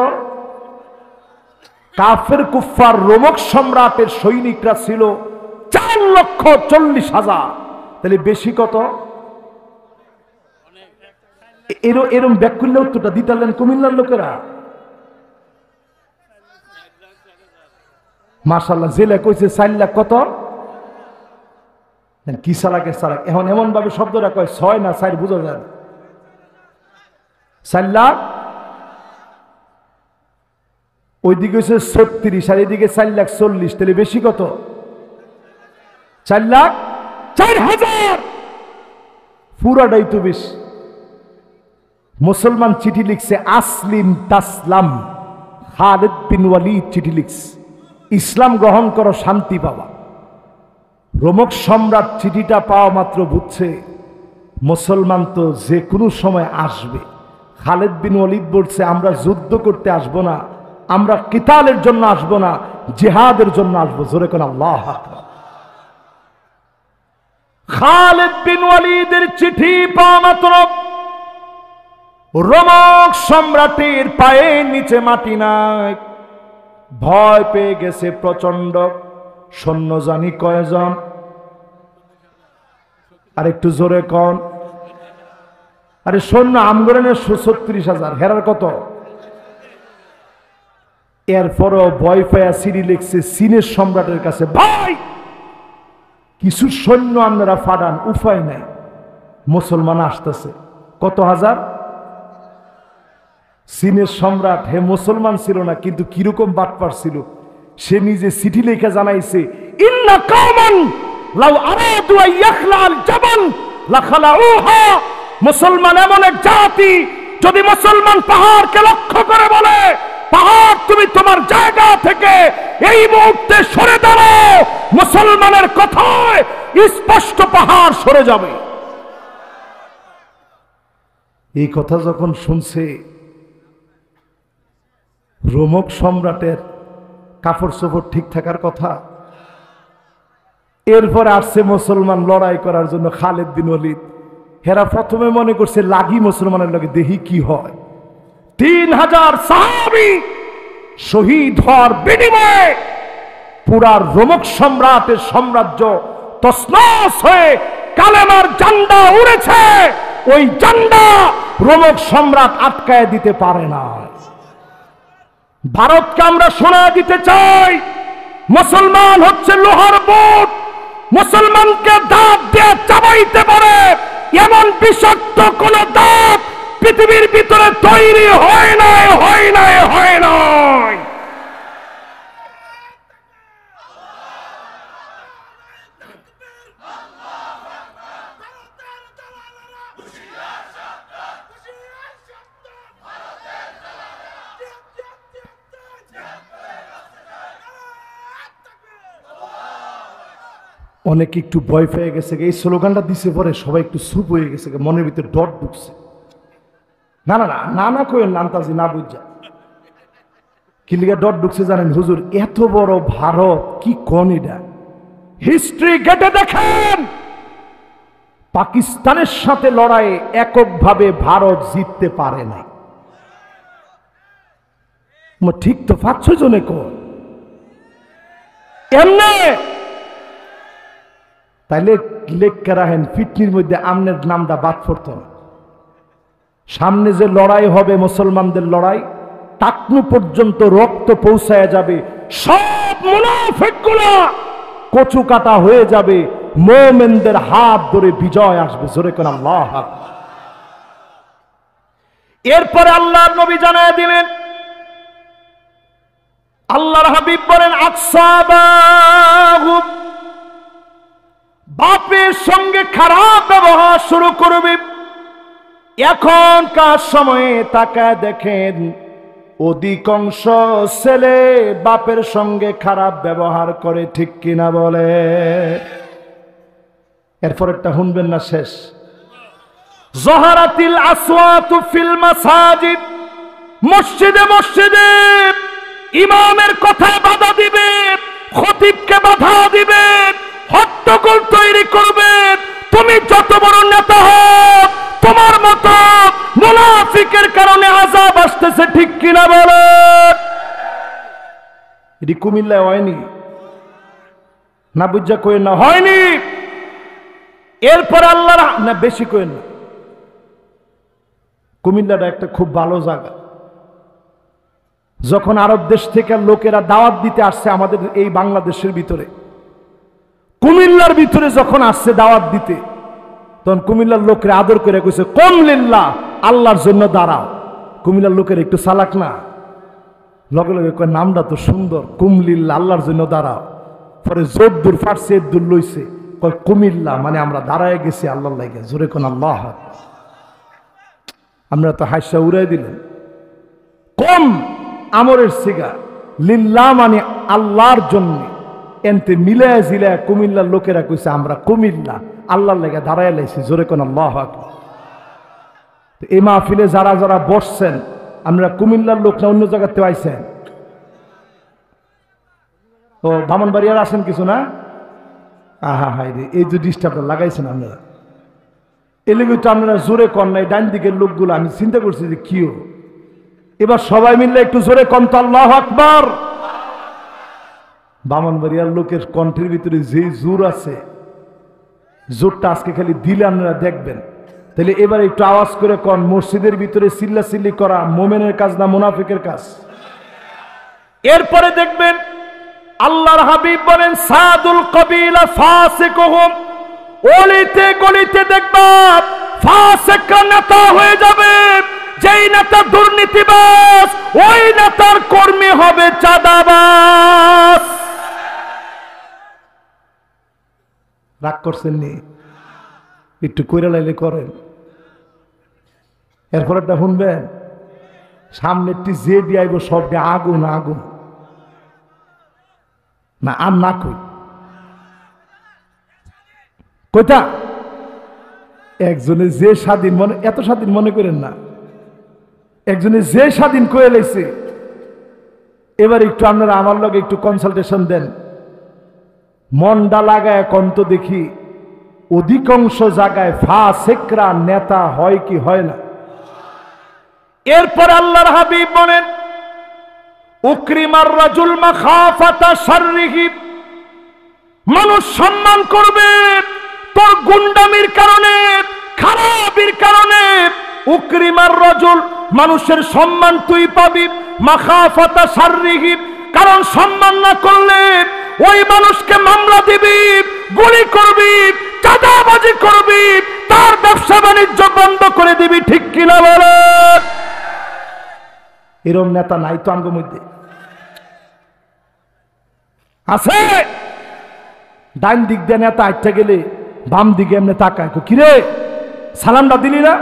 কাফের কুফার রোমক সম্রাটের সৈনিকরা ছিল 4,40,000। তাহলে বেশি কত? এরম ব্যাক করলে উত্তরটা দিতালেন কুমিল্লার লোকেরা। মাশাআল্লাহ, জেলে কইছে 4 লাখ। কত? কি সালাকের সালাক, এখন এমন ভাবে শব্দটা কয় 6 না 4 বুঝা যায়। 4 লাখ, ওইদিকে হচ্ছে 36 আর এদিকে 4,40,000। তাহলে বেশি কত? 4,04,000। পুরাটাই তো বেশি। মুসলমান চিঠি লিখছে, আসলিম তাসলাম। খালিদ বিন ওয়ালিদ চিঠি লিখছে, ইসলাম গ্রহণ করো, শান্তি পাবা। রোমক সম্রাট চিঠিটা পাওয়া মাত্র বুঝছে মুসলমান তো যে কোনো সময় আসবে। খালিদ বিন ওয়ালিদ বলছে, আমরা যুদ্ধ করতে আসবো না, আমরা কিতালের জন্য আসবো না, জিহাদের জন্য আসবো। জোরে কোন আল্লাহু আকবার। খালিদ বিন ওয়ালিদের চিঠি পাওয়া মাত্র রোমক সম্রাটের পায়ের নিচে মাটি নাই, ভয় পেয়ে গেছে প্রচন্ড। সৈন্য জানি কয়জন? আর একটু জোরে কন। আরে সৈন্য আমগরেনের 36,000, হেরার কত? এরপরও ভয় পায়া সিঁড়ি লিখছে চীনের সম্রাটের কাছে, ভাই কিছু সৈন্য আপনারা ফাটান, উপায় নাই, মুসলমান আসতেছে। কত হাজার? চীনের সম্রাট হে মুসলমান ছিল না, কিন্তু কিরকম বাটপার ছিল, সে নিজে চিঠি লিখে জানাইছে, ইন্না কাওমান লাউ আরাদু আন ইয়াখলাল জাবাল লাখালাউহা। মুসলমান এমন এক জাতি, যদি মুসলমান পাহাড়কে লক্ষ্য করে বলে, পাহাড় তুমি তোমার জায়গা থেকে এই মুহূর্তে সরে দাঁড়াও, মুসলমানের কথায় স্পষ্ট পাহাড় সরে যাবে। এই কথা যখন শুনছে, রোমক সম্রাটের কাপড় চোপড় ঠিক থাকার কথা। এরপরে আসছে মুসলমান লড়াই করার জন্য খালিদ বিন ওয়ালিদ। হেরা প্রথমে মনে করছে লাগি মুসলমানের লগে দেখি কি হয়। 3000 সাহাবী শহীদ হওয়ার বিনিময়ে পুরা রোমক সম্রাটের সাম্রাজ্য তছনছ হয়ে কালেমার ঝান্ডা উড়েছে। ওই ঝান্ডা রোমক সম্রাট আটকায় দিতে পারে না। ভারতকে আমরা শোনা দিতে চাই, মুসলমান হচ্ছে লোহার বুট, মুসলমানকে দাঁত দিয়ে চাবাইতে পারে এমন বিষাক্ত কোন দাঁত পৃথিবীর ভিতরে তৈরি হয় নাই, হয় নাই, হয় নাই। অনেকে একটু ভয় পেয়ে গেছে, এই স্লোগানটা দিছে পরে সবাই একটু চুপ হয়ে গেছে, মনের ভিতরে ডট ঢুকছে। না না না না না কই নামতাজি না বুঝা কি লিগা ডট ঢুকছে জানেন হুজুর? এত বড় ভারত কি কোন এটা হিস্ট্রি গেটে দেখেন, পাকিস্তানের সাথে লড়াইয়ে এককভাবে ভারত জিততে পারে না। ঠিক তো 5-6 জনে কোন এমনি তাইলে লেখা রাখেন ফিটনির মধ্যে আমনের নামটা বাদ পড়ত না। সামনে যে লড়াই হবে মুসলমানদের লড়াই, টাকনু পর্যন্ত রক্ত পৌঁছায় যাবে, সব মুনাফিকগুলো কচু কাটা হয়ে যাবে, মুমিনদের হাত ধরে বিজয় আসবে। জোরে কোন আল্লাহু আকবার। এরপরে আল্লাহর নবী জানায় দিলেন, আল্লাহর হাবিব বলেন, আকসাবাহু, বাপের সঙ্গে খারাপ ব্যবহার শুরু করবে। এখনকার সময়ে তাকায় দেখেন, অধিকাংশ ছেলে বাপের সঙ্গে খারাপ ব্যবহার করে, ঠিক কিনা বলে? এরপর একটা শুনবেন না, শেষ। জহারাতিল আসওয়াতু ফিল মাসাজিদ, মসজিদে মসজিদে ইমামের কথায় বাধা দিবে, খতিবকে বাধা দিবে, হট্টগোল তৈরি করবে। তুমি যত বড় নেতা হও, তোমার মতো মুনাফিকের কারণে আযাব আসতেছে, ঠিক কিনা বলে? এটি কুমিল্লায় হয়নি, না বুঝা কইেন না, হয়নি। এরপর আল্লাহ না বেশি কইেন না, কুমিল্লাটা একটা খুব ভালো জায়গা। যখন আরব দেশ থেকে লোকেরা দাওয়াত দিতে আসছে আমাদের এই বাংলাদেশের ভিতরে, কুমিল্লার ভিতরে যখন আসছে দাওয়াত দিতে, তখন কুমিল্লার লোকেরা আদর করে কইছে, কুম লিল্লাহ, আল্লাহর জন্য দাঁড়াও। কুমিল্লার লোকের একটু চালাক না, লগে লগে কয় নামটা তো সুন্দর, কুম লিল্লাহ, আল্লাহর জন্য দাঁড়াও। পরে জোর দূর ফার্সে দূর লইছে, কয় কুমিল্লা মানে আমরা দাঁড়ায় গেছি আল্লাহর লাগে। জোরে কোন আল্লাহ আকবার। আমরা তো হাসা উড়াই দিলেন। কম আমরের সিগা, লিল্লাহ মানে আল্লাহর জন্য। এনতে মিলায় জিলায় কুমিল্লার লোকেরা কইছে আমরা কুমিল্লা আল্লাহর লেগে দাঁড়ায় লাইছি। জোরে কোন আল্লাহু আকবার। এই মাহফিলে যারা যারা বসছেন, আমরা কুমিল্লার লোক না অন্য জায়গাতে আইছেন? ও ব্রাহ্মণবাড়িয়ার আসেন কিছু না? আহা হাই রে, এই যে ডিস্টার্বটা লাগাইছেন আপনারা, এলেগে তো আপনারা জোরে কন নাই। ডান দিকের লোকগুলো আমি চিন্তা করছি যে কিও, এবার সবাই মিললে একটু জোরে কন তো আল্লাহু আকবার। ব্রাহ্মণবাড়িয়ার লোকের কণ্ঠের ভিতরে যে জোর আছে, জোরটা আজকে খালি দিলে আপনারা দেখবেন। তাহলে এবার একটু আওয়াজ করে কন, মসজিদের ভিতরে চিল্লাচিল্লি করা মোমেনের কাজ না মুনাফিকের কাজ? এরপরে দেখবেন আল্লাহর হাবিব বলেন সাদুল কবিলা ফাসিকুহুম, অলিতে গলিতে দেখবা ফাসিক নেতা হয়ে যাবে। যেই নেতা দুর্নীতিবাজ, ওই নেতার কর্মী হবে চাঁদাবাজ। রাগ করছেন নি? একটু কইরা লাইলে করেন। এরপর একটা শুনবেন, সামনেরটি যে দিয়াইব সবটি আগুন আগুন না। আর না কই কইতা একজনে যে স্বাধীন মনে, এত স্বাধীন মনে করেন না, একজনে যে স্বাধীন কয়ে লাইছে। এবার একটু আপনারা আমার লগে একটু কনসালটেশন দেন, মনটা লাগায় কন্ত দেখি অধিকাংশ জায়গায় ফাসিকরা নেতা হয় কি হয় না? এরপর আল্লাহর হাবিব বলেন উকরিমার রাজুল মাখাফাতা শাররিহি, মানুষ সম্মান করবে তোর গুন্ডামির কারণে, খারাপির কারণে। উকরিমার রাজুল, মানুষের সম্মান তুই পাবি মাখাফাতা শাররিহি, কারণ সম্মান না করলে ওই মানুষকে মামলা দিবি, গুলি করবি, চাঁদাবাজি করবি, তার ব্যবসা বাণিজ্য বন্ধ করে দিবি। ঠিক কিনা বলো? এরকম নেতা নাই তো আমগো মধ্যে? আছে। ডান দিক দিয়ে নেতা আটটা গেলে বাম দিকে এমনি তাকায়, কিরে সালামটা দিলি না?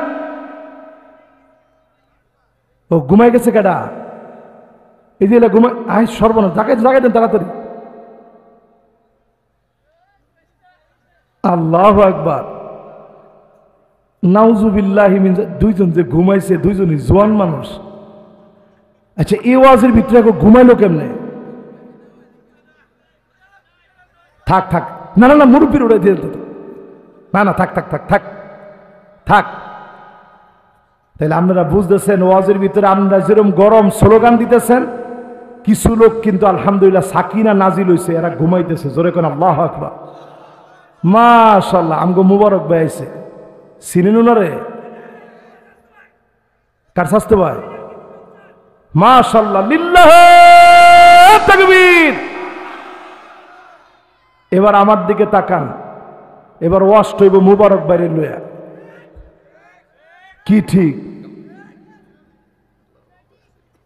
ও ঘুমাই গেছে কেডা? এই যে ঘুমাই, আয় সর্বনাশ, জাগাই দেন তাড়াতাড়ি। আল্লাহু আকবার, নাউজুবিল্লাহি মিন। দুইজন যে ঘুমাইছে, দুইজনই জোয়ান মানুষ। আচ্ছা, এই ওয়াজের ভিতরে ঘুমাইলো কেমনে? থাক থাক, না না না, মুরব্বীর উড়াই দিয়ে, না না, থাক থাক থাক থাক থাক। তাহলে আপনারা বুঝতেছেন, ওয়াজের ভিতরে আপনারা যেরকম গরম স্লোগান দিতেছেন, কিছু লোক কিন্তু আলহামদুলিল্লাহ সাকিনা নাজিল হইছে, এরা ঘুমাইতেছে। জোরে কোন আল্লাহু আকবার, মাশাআল্লাহ। আমগো মুবারক ভাই আইছে, চিনেন উনারে? কার শাস্তে ভাই? মাশাআল্লাহ, লিল্লাহি তাকবীর। এবার আমার দিকে তাকান, এবার ওয়াজ হইব মুবারক বাইরে লইয়া। কি ঠিক?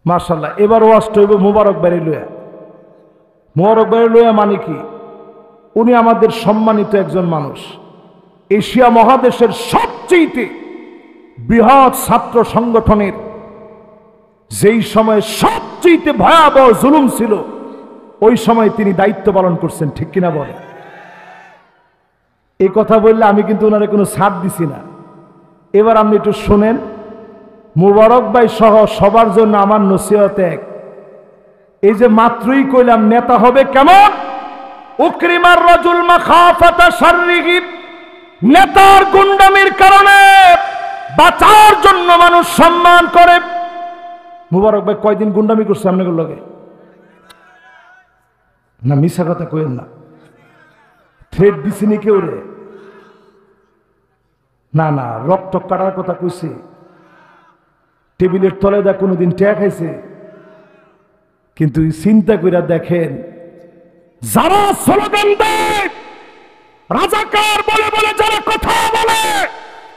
মাশাআল্লাহ, এবার ওয়াজ হইব মুবারক বাইরে লইয়া। মুবারক বাইরে লইয়া মানে কি? উনি আমাদের সম্মানিত একজন মানুষ, এশিয়া মহাদেশের সবচেয়ে বৃহৎ ছাত্র সংগঠনের যেই সময়ে সবচেয়ে ভয়াবহ জুলুম ছিল, ওই সময় তিনি দায়িত্ব পালন করছেন। ঠিক কিনা বলে? এই কথা বললে আমি কিন্তু ওনারে কোনো ছাড় দিছি না। এবার আপনি একটু শোনেন, মুবারক ভাই সহ সবার জন্য আমার নসিহত এক। এই যে মাত্রই কইলাম নেতা হবে কেমন? উকরিমার রাজুল মাখাফাতা শাররিহি, নেতার গুন্ডামির কারণে বাঁচার জন্য মানুষ সম্মান করে। মুবারক ভাই কয়দিন গুন্ডামি করছে আপনাদের লগে? না, মিশা কথা কইেন না। থ্রেড দিছিনি কেউ রে? না না, রক্ত কাটার কথা কইছে? টেবিলের তলে দা কোনোদিন ট্যাগ খাইছে? কিন্তু চিন্তা কইরা দেখেন, যারা স্লোগান দেয়, রাজাকার বলে বলে যারা কথা বলে,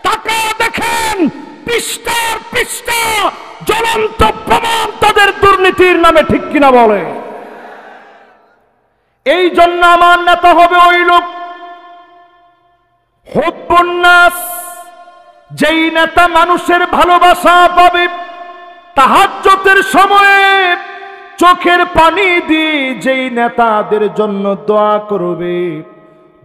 তাকে দেখেন পৃষ্ঠার পৃষ্ঠা জ্বলন্ত প্রমাণ তাদের দুর্নীতির নামে। ঠিক কিনা বলে? এই জন্য আমার নেতা হবে ওই লোক হুব্বুন নাস, যেই নেতা মানুষের ভালোবাসা পাবে, তাহাজ্জুদের সময়ে চোখের পানি দিয়ে যেই নেতাদের জন্য দোয়া করবে,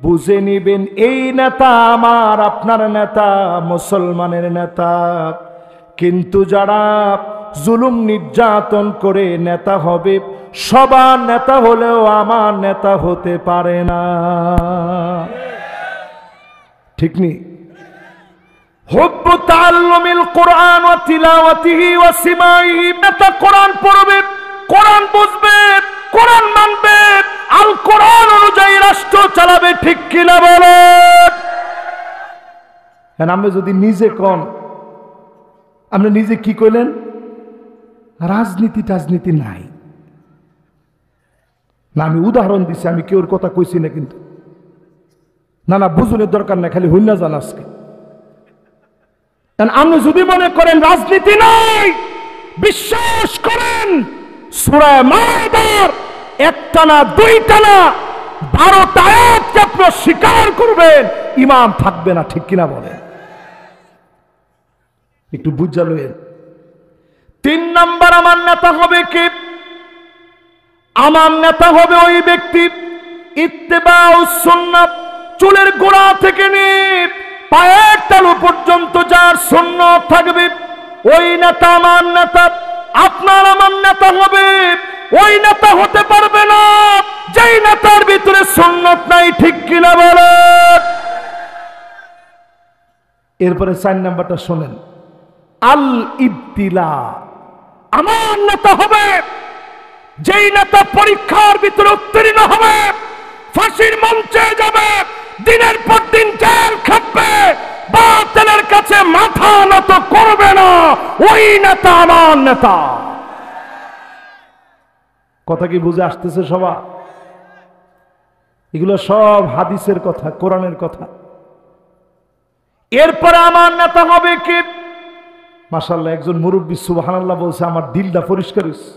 বুঝে নিবেন এই নেতা আমার আপনার নেতা, মুসলমানের নেতা। কিন্তু যারা জুলুম নির্যাতন করে নেতা হবে, সবার নেতা হলেও আমার নেতা হতে পারে না। ঠিক নেই? হুব্বু তাআল্লুমিল কুরআন ওয়া তিলাওয়াতিহি ওয়া সিমাইহি, নেতা কোরআন পড়বে, কোরআন বুঝবে, কোরআন মানবে, আল কোরআন অনুযায়ী রাষ্ট্র চালাবে। ঠিক কিনা বলেন? আমি যদি নিজে কোন, আপনি নিজে কি কইলেন? রাজনীতি নাই না। আমি উদাহরণ দিছি, আমি কেউর কথা কইছি না কিন্তু। না বুঝুনের দরকার নাই, খালি হইনা জান আজকে। আপনি যদি মনে করেন রাজনীতি নাই, বিশ্বাস করেন সূরা মায়দার একটা না দুইটা না 12টা আয়াতকে আপনি স্বীকার করবেন, ঈমান থাকবে না। ঠিক কিনা বলেন? একটু বুঝা লইেন। 3 নাম্বার, আমার নেতা হবে কে? আমার নেতা হবে ওই ব্যক্তি ইত্তেবাউস সুন্নাহ, চুলের গোড়া থেকে নিয়ে পায়ের তালু পর্যন্ত যার সুন্নাত থাকবে, ওই নেতা আমার নেতা। আপনার আমার নেতা হবে, ওই নেতা হতে পারবে না যেই নেতার ভিতরে সুন্নাত নাই। ঠিক কিনা বলেন? এরপরে 4 নাম্বারটা শোনেন, আল ইবতিলা। আমার নেতা হবে যেই নেতা পরীক্ষার ভিতরে উত্তীর্ণ হবে, ফাঁসির মঞ্চে যাবে, দিনের পর দিন জেল খাটবে, বাতিলের কাছে মাথা নত করবে না, ওই নেতা আমার নেতা। কথা কি বুঝে আসতেছে সবাই? এগুলো সব হাদিসের কথা, কোরআনের কথা। এরপরে আমার নেতা হবে কি? মাশাআল্লাহ, একজন মুরব্বী সুবহানাল্লাহ বলছে, আমার দিলটা পরিষ্কার হইছে।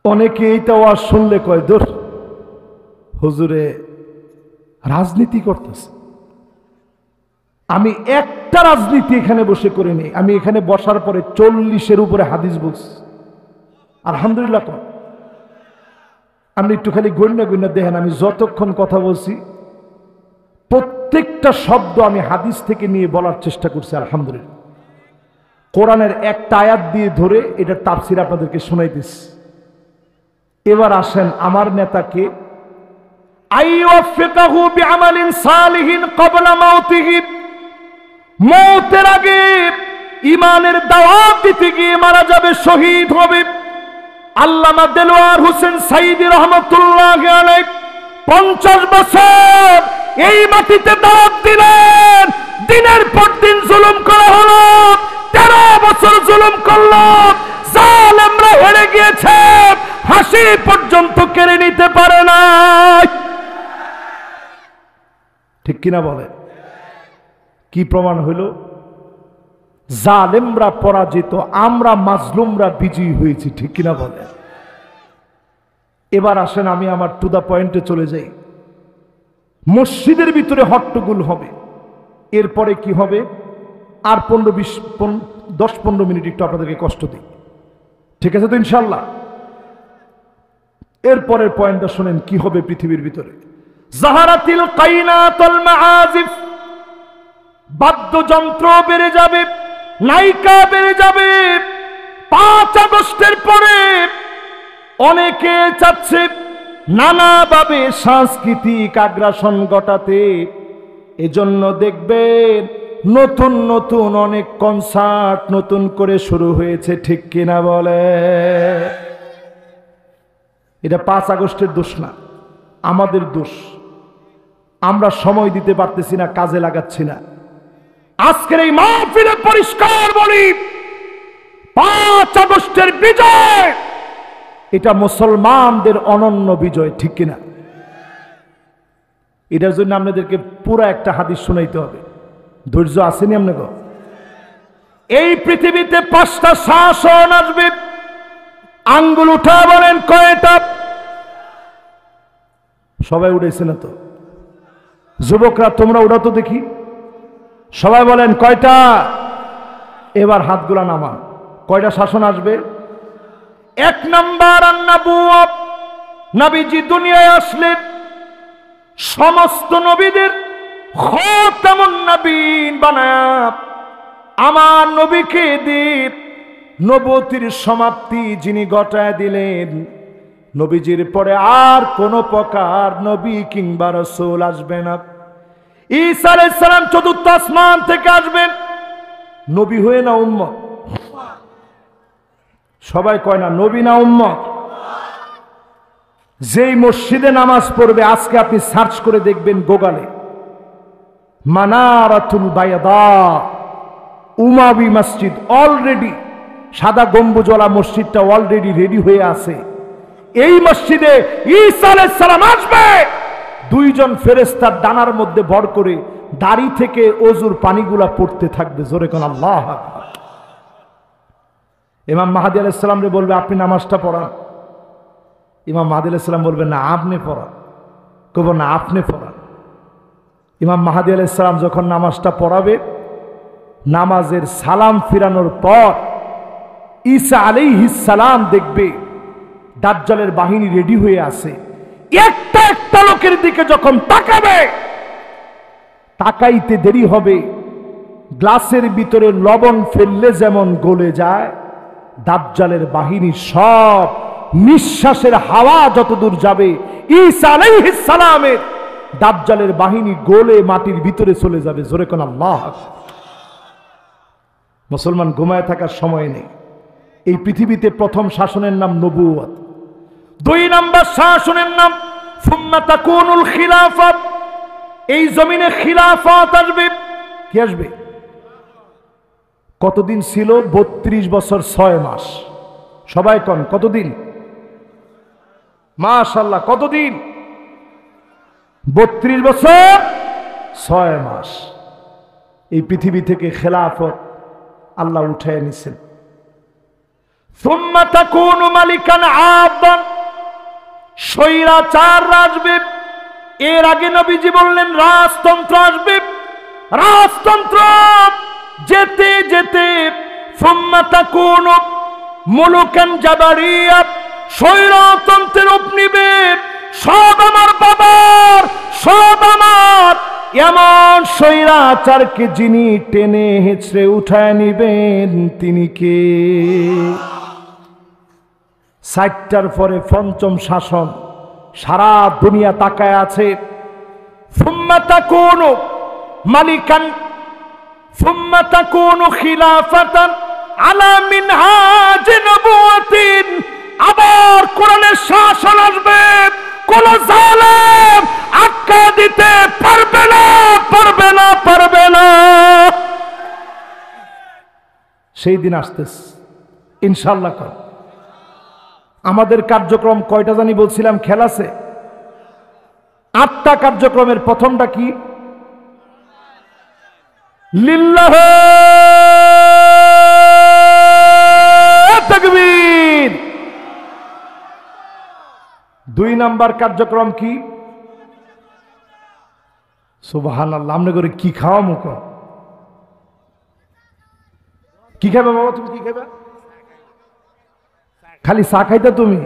অনেকে এইটা ওয়াজ শুনলে কয়, দূর হুজুরে রাজনীতি করতেছে। আমি একটা রাজনীতি এখানে বসে করিনি, আমি এখানে বসার পরে 40-এর উপরে হাদিস বলছি। আলহামদুলিল্লাহ। আপনি একটু খালি গণ্য দেখেন, আমি যতক্ষণ কথা বলছি প্রত্যেকটা শব্দ আমি হাদিস থেকে নিয়ে বলার চেষ্টা করছি। আলহামদুলিল্লাহ। কোরআনের একটা আয়াত দিয়ে ধরে এটার তাফসীর আপনাদেরকে শোনাইতেছি। এবার আসেন আমার নেতাকে, আইওয়াফিকাহু বিআমালিন সালিহিন ক্বাবলা মাউতিহি, মওতের আগে ঈমানের দাওয়াত দিতে গিয়ে মারা যাবে, শহীদ হবে। আল্লামা দেলোয়ার হোসেন সাইদী রহমাতুল্লাহি আলাইহি 50 বছর এই মাটিতে দাওয়াত দিলেন, দিনের পর দিন জুলুম করা হলো, 13 বছর জুলুম করলো, জালেমরা হেরে গিয়েছে, হাসি পর্যন্ত কেড়ে নিতে পারে না। ঠিক কিনা বলে? কি প্রমাণ হইল? জালেমরা পরাজিত, আমরা মাজলুমরা বিজয়ী হয়েছি। ঠিক কিনা বলে? এবার আসেন আমি আমার টু দা পয়েন্টে চলে যাই। মসজিদের ভিতরে হট্টগোল হবে, এরপরে কি হবে? আর 10-15 মিনিট একটু আপনাদেরকে কষ্ট দিই, ঠিক আছে তো ইনশাল্লাহ? এরপরের পয়েন্টটা শুনেন কি হবে পৃথিবীর ভিতরে। জাহারাতিল কাইনাতুল মাআজিফ, বাদ্যযন্ত্র বেড়ে যাবে, নায়িকা বেড়ে যাবে। 5 আগস্টের পরে অনেকে চাচ্ছে নানাভাবে সাংস্কৃতিক আগ্রাসন ঘটাতে, এজন্য দেখবেন নতুন নতুন অনেক কনসার্ট নতুন করে শুরু হয়েছে। ঠিক কিনা বলে? এটা 5 আগস্টের দোষ না, আমাদের দোষ। আমরা সময় দিতে পারতেছি না, কাজে লাগাচ্ছি না। আজকের এই মাহফিলে পরিষ্কার বলি, 5 আগস্টের বিজয় এটা মুসলমানদের অনন্য বিজয়। ঠিক কিনা? এটার জন্য আপনাদেরকে পুরো একটা হাদিস শোনাইতে হবে। ধৈর্য আসেনি আপনাকে? এই পৃথিবীতে 5টা শাসন আসবে, আঙ্গুল উঠা বলেন কয়টা? সবাই উঠেছে না তো? যুবকরা তোমরা উঠাতো দেখি, সবাই বলেন কয়টা? এবার হাতগুলা নামান। কয়টা শাসন আসবে? 1 নাম্বার আন-নবুওয়াত, নবীজি দুনিয়ায় আসলেন, সমস্ত নবীদের খাতামুন নবীন বানায়া আমার নবীকে দিয়ে নবুয়তির সমাপ্তি যিনি ঘটায় দিলেন, নবীজির পরে আর কোন প্রকার নবী কিংবা রাসূল আসবে না। ঈসা আলাইহিস সালাম চতুর্থ আসমান থেকে আসবেন, নবী হয়ে না উম্মত? সবাই কয় না নবী না উম্মত? যেই মসজিদে নামাজ পড়বে, আজকে আপনি সার্চ করে দেখবেন গুগলে, মানারাতুল বায়দা উমাবি মসজিদ, অলরেডি সাদা গম্বুজওয়ালা মসজিদটা অলরেডি রেডি হয়ে আছে। এই মসজিদে ঈসা আলাইহিস সালাম আসবে, দুইজন ফেরেশতার ডানার মধ্যে ভর করে দাড়ি থেকে ওযুর পানিগুলা পড়তে থাকবে। জোরে কোন আল্লাহু আকবার। ইমাম মাহদী আলাইহিস সালাম রে বলবে আপনি নামাজটা পড়ান। ইমাম মাহদী আলাইহিস সালাম বলবে না আপনি পড়ান। কব না আপনি পড়ান। ইমাম মাহদী আলাইহিস সালাম যখন নামাজটা পড়াবে, নামাজের সালাম ফিরানোর পর ঈসা আলাইহিস সালাম দেখবে দাজ্জালের বাহিনী রেডি হয়ে আছে। একটা একটা লোকের দিকে যখন তাকাবে, তাকাইতে দেরি হবে, গ্লাসের ভিতরে লবণ ফেললে যেমন গলে যায়, দাজ্জালের বাহিনী সব নিঃশ্বাসের হাওয়া যতদূর যাবে, ঈসা আলাইহিস সালামের দাজ্জালের বাহিনী গলে মাটির ভিতরে চলে যাবে। জোরে কোন আল্লাহ। মুসলমান ঘুমায় থাকার সময় নেই। এই পৃথিবীতে প্রথম শাসনের নাম নবুয়ত, 2 নাম্বার শাসনের নাম সুম্মা তাকুনুল খিলাফাত। এই জমিনে খিলাফত আসবে। কি আসবে? কতদিন ছিল? 32 বছর 6 মাস। সবাই কোন কতদিন? মাশাআল্লাহ, কতদিন? 32 বছর 6 মাস। এই পৃথিবী থেকে খেলাফত আল্লাহ উঠায় নিছেন। সুম্মা তাকুনু মালিকান আদান, স্বৈরাচার আসবে। এর আগে নবীজি বললেন রাজতন্ত্র আসবে। রাজতন্ত্র যেতে যেতে সুম্মা তাকুনু মুলুকান জাবারিয়া, স্বৈরতন্ত্রের রূপ নিবে। সব আমার বাবার, সব আমার। এমন স্বৈরাচারকে যিনি টেনে হেঁচড়ে উঠায় নিবেন তিনি কে? 60টার পরে পঞ্চম শাসন, সারা দুনিয়া তাকায় আছে। সুম্মা তাকুনু মালিকান সুম্মা তাকুনু খিলাফাতান আলা মিনহাজ নবুওয়াতিন। আবার কোরআনের শাসন আসবে। কোন জালেম আটকা দিতে পারবে না, পারবে না, পারবে না। সেই দিন আসতেছে ইনশাআল্লাহ। আমাদের কার্যক্রম কয়টা জানি বলছিলাম? খেলাছে 8টা কার্যক্রমের প্রথমটা কি? লিল্লাহ তাকবীর। 2 নাম্বার কার্যক্রম কি? সুবহানাল্লাহ। আমনে করে কি খাওয়া মুখ? কি খাবে বাবা? তুমি কি খাবে? খালি চা খাইতে তুমি?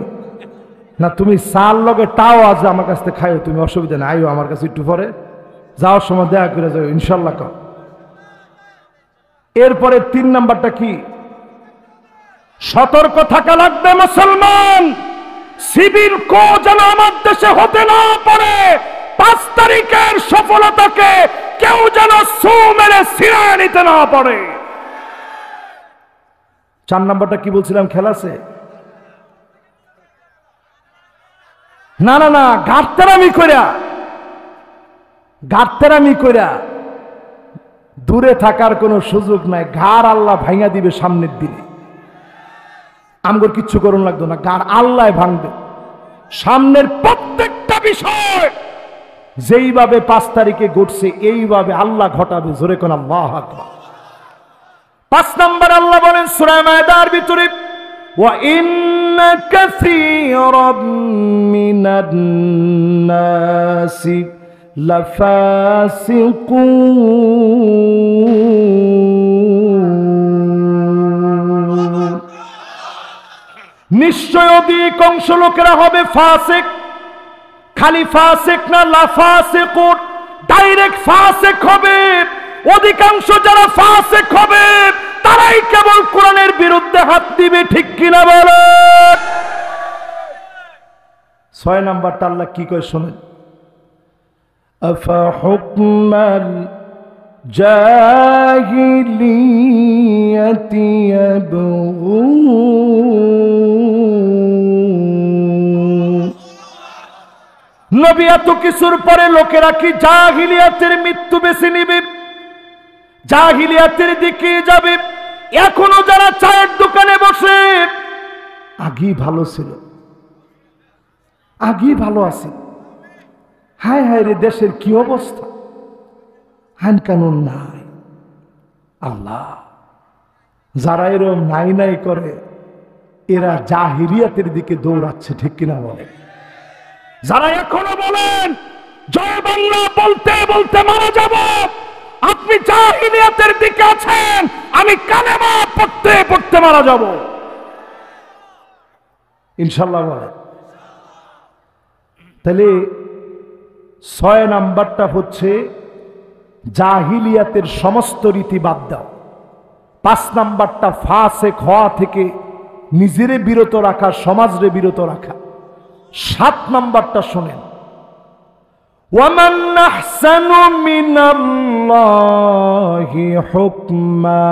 না, তুমি চার লগে তাও আজ আমার কাছ থেকে খাইও, তুমি অসুবিধা নেই। আইও আমার কাছে একটু পরে, যাওয়ার সময় দেখা করে যাও ইনশাল্লাহ। এরপরে 3 নাম্বারটা কি? সতর্ক থাকা লাগবে মুসলমান। সিভিল কো যেন আমার দেশে হতে না পারে। 5 তারিখের সফলতাকে কেউ যেন সু মেরে ছিঁড়ে নিতে না পারে। 4 নাম্বারটা কি বলছিলাম? খেলাছে? না না না, গাড়তেরামি কইরা দূরে থাকার কোনো সুযোগ নাই। ঘাড় আল্লাহ ভাঙা দিবে সামনের দিনে। আমগর কিচ্ছু করুন লাগতো না, ঘাড় আল্লাহ ভাঙবে। সামনের প্রত্যেকটা বিষয় যেইভাবে 5 তারিখে ঘটছে এইভাবে আল্লাহ ঘটাবে। জোরে কোন আল্লাহু আকবার। 5 নাম্বার আল্লাহ বলেন সূরা মায়দার ভিতরে, ওয়া ইন্না কাসীরাম মিনান নাসি লাফাসিকুন। নিশ্চয় অধিকাংশ লোকেরা হবে ফাসিক। খালি ফাসিক না, লাফাসিকুন, ডাইরেক্ট ফাসিক হবে। অধিকাংশ যারা ফাসিক হবে তারাই কেবল কোরআনের বিরুদ্ধে হাত দিবে, ঠিক কিনা বলেন? 6 নাম্বারটা আল্লাহ কি কয় শুনেন, আফা হুকমাল জাহিলিয়াতি ইয়াবগুন। নবী এত কিছুর পরে লোকেরা কি জাহিলিয়াতের মৃত্যু বেছে নিবে, জাহিলিয়াতের দিকে যাবে? এখনো যারা চায়ের দোকানে বসে, আগেই ভালো ছিল, আগেই ভালো আছে, হায় হায় রে দেশের কি অবস্থা, আইন কানুন নাই। আল্লাহ, যারা এরকম নাই নাই করে এরা জাহিলিয়াতের দিকে দৌড়াচ্ছে, ঠিক কিনা বলে? যারা এখনো বলেন জয় বাংলা বলতে বলতে মারা যাব, আপনি জাহিলিয়াতের দিকে আছেন, আমি কালেমা পড়তে পড়তে মারা যাব ইনশাআল্লাহ বলে। তাহলে 6 নাম্বারটা হচ্ছে জাহিলিয়াতের সমস্ত রীতি বাদ দাও। 5 নাম্বারটা ফাসিক হওয়া থেকে নিজেরে বিরত রাখা, সমাজরে বিরত রাখা। 7 নাম্বারটা শোনেন, ওয়ামান আহসানু মিনাল্লাহি হুকমা,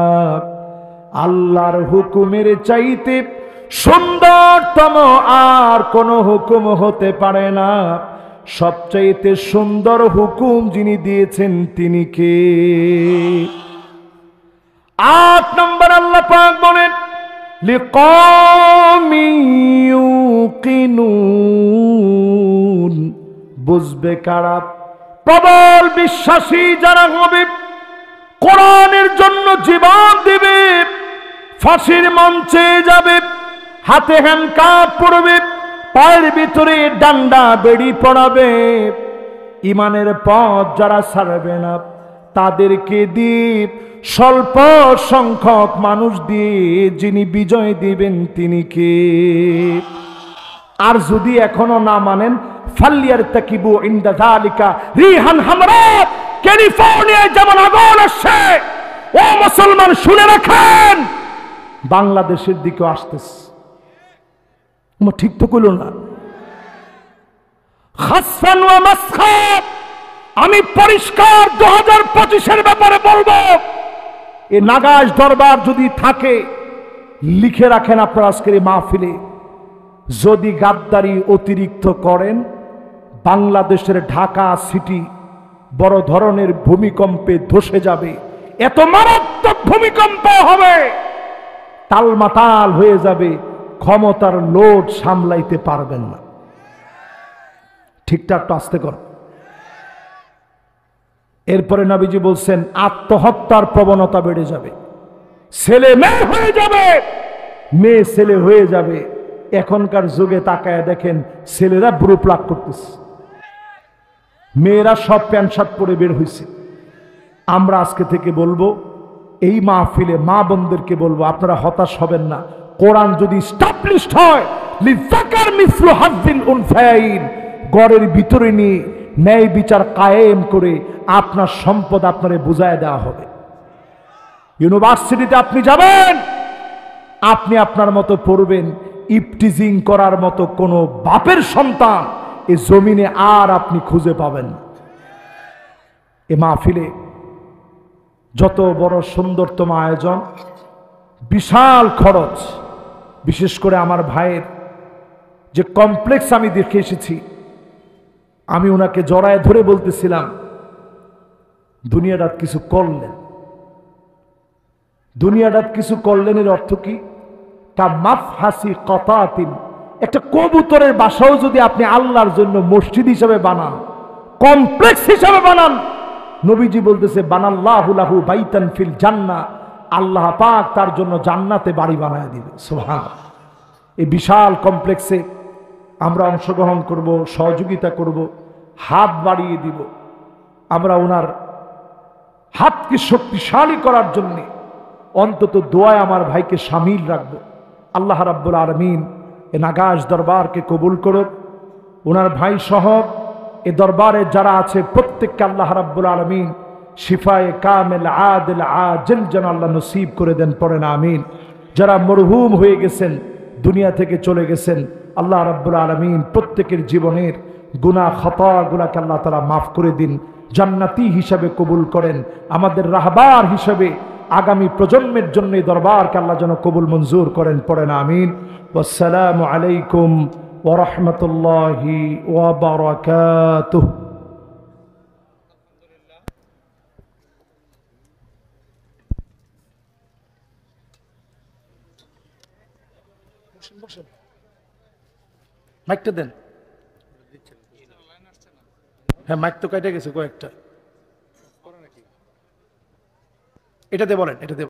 আল্লাহর হুকুমের চাইতে সুন্দরতম আর কোন হুকুম হতে পারে না। সবচাইতে সুন্দর হুকুম যিনি দিয়েছেন তিনি কে? 8 নম্বর আল্লাহ পাক বলেন, লিকাওমি ইউকিনুন, বুঝবে কারা? প্রবল বিশ্বাসী যারা হবে, কোরআনের জন্য জীবন দিবে, ফাঁসির মঞ্চে যাবে, হাতে হ্যান্ডকাপ পড়বে, পায়ের ভিতরে ডান্ডা বেড়ি পড়াবে। ইমানের পথ যারা ছাড়বে না তাদেরকে দিয়ে স্বল্প সংখ্যক মানুষ দিয়ে যিনি বিজয় দিবেন তিনি কে? আর যদি এখনো না মানেন, ফালিয়ারতাকিবু ইনদা যালিকা রিহান হামরা, ক্যালিফোর্নিয়ায় যেমন আগুন আসছে, ও মুসলমান শুনে রাখেন, বাংলাদেশের দিকে আসতেছে। ঠিক তো কইল না? খাসফান ওয়া মাসখাত, আমি পরিষ্কার 2025-এর ব্যাপারে বলবো, এই নাগাশ দরবার যদি থাকে লিখে রাখেন আপনার আজকের এই মাহফিলে, যদি গাদ্দারি অতিরিক্ত করেন, বাংলাদেশের ঢাকা সিটি বড় ধরনের ভূমিকম্পে ধসে যাবে। এত মারাত্মক ভূমিকম্প হবে, টালমাটাল হয়ে যাবে, ক্ষমতার লোড সামলাইতে পারবেন না। ঠিকঠাক তো আসতে কর। এরপরে নবীজি বলছেন আত্মহত্যার প্রবণতা বেড়ে যাবে, ছেলে মেয়ে হয়ে যাবে, মেয়ে ছেলে হয়ে যাবে। এখনকার যুগে তাকায় দেখেন, ছেলেরা ব্রু প্লাগ করতেছে, মেয়েরা সব প্যান্ট শার্ট পরে বের হয়েছে। আমরা আজকে থেকে বলবো, এই মাহফিলে মা বোনদেরকে বলবো, আপনারা হতাশ হবেন না। কোরআন যদি স্টাবলিশড হয়, লিযাকার মিসলু হাযযিল উনসায়াইন, গড়ের ভিতরে নিয়ে ন্যায় বিচার কায়েম করে আপনার সম্পদ আপনারে বুঝায় দেওয়া হবে। ইউনিভার্সিটিতে আপনি যাবেন, আপনি আপনার মতো পড়বেন, ইফটিজিং করার মতো কোনো বাপের সন্তান এই জমিনে আর আপনি খুঁজে পাবেন না। এ মাহফিলে যত বড় সুন্দরতম আয়োজন, বিশাল খরচ, বিশেষ করে আমার ভাইয়ের যে কমপ্লেক্স আমি দেখে এসেছি, আমি ওনাকে জড়ায় ধরে বলতেছিলাম, দুনিয়াটা কিছু করলেন, দুনিয়াটা কিছু করলেনের অর্থ কি? তা মাফহাসি কতাতিন, একটা কবুতরের বাসাও যদি আপনি আল্লাহর জন্য মসজিদ হিসাবে বানান, কমপ্লেক্স হিসাবে বানান, নবীজি বলতেছে বানাল্লাহু লাহু বাইতান ফিল জান্নাহ, আল্লাহ পাক তার জন্য জান্নাতে বাড়ি বানায় দিবে। সুবহানাল্লাহ। এই বিশাল কমপ্লেক্সে আমরা অংশগ্রহণ করব, সহযোগিতা করব, হাত বাড়িয়ে দিব। আমরা ওনার হাতকে শক্তিশালী করার জন্য অন্তত দোয়ায় আমার ভাইকে শামিল রাখব। আল্লাহ রাব্বুল আলামিন এ নাগাশ দরবারকে কবুল করুক। ওনার ভাই সহ এ দরবারে যারা আছে প্রত্যেককে আল্লাহ রাব্বুল আলামিন শিফায়ে কামেল আদিল আজিল যেন আল্লাহ নসিব করে দেন, পড়েন আমিন। যারা মরহুম হয়ে গেছেন, দুনিয়া থেকে চলে গেছেন, আল্লাহ রাব্বুল আলামিন প্রত্যেকের জীবনের গুনাহ খাতাগুলোকে আল্লাহ তাআলা মাফ করে দিন, জান্নাতি হিসাবে কবুল করেন। আমাদের রাহবার হিসাবে আগামী প্রজন্মের জন্য এই দরবারকে আল্লাহ যেন কবুল মঞ্জুর করেন, পড়েন আমিন। ওয়াসসালামু আলাইকুম ওয়া রাহমাতুল্লাহি ওয়া বারাকাতুহু। মাইকটা দেন। হ্যাঁ, মাইক তো কেটে গেছে কয়েকটা। এটাতে বলেন, এটাতে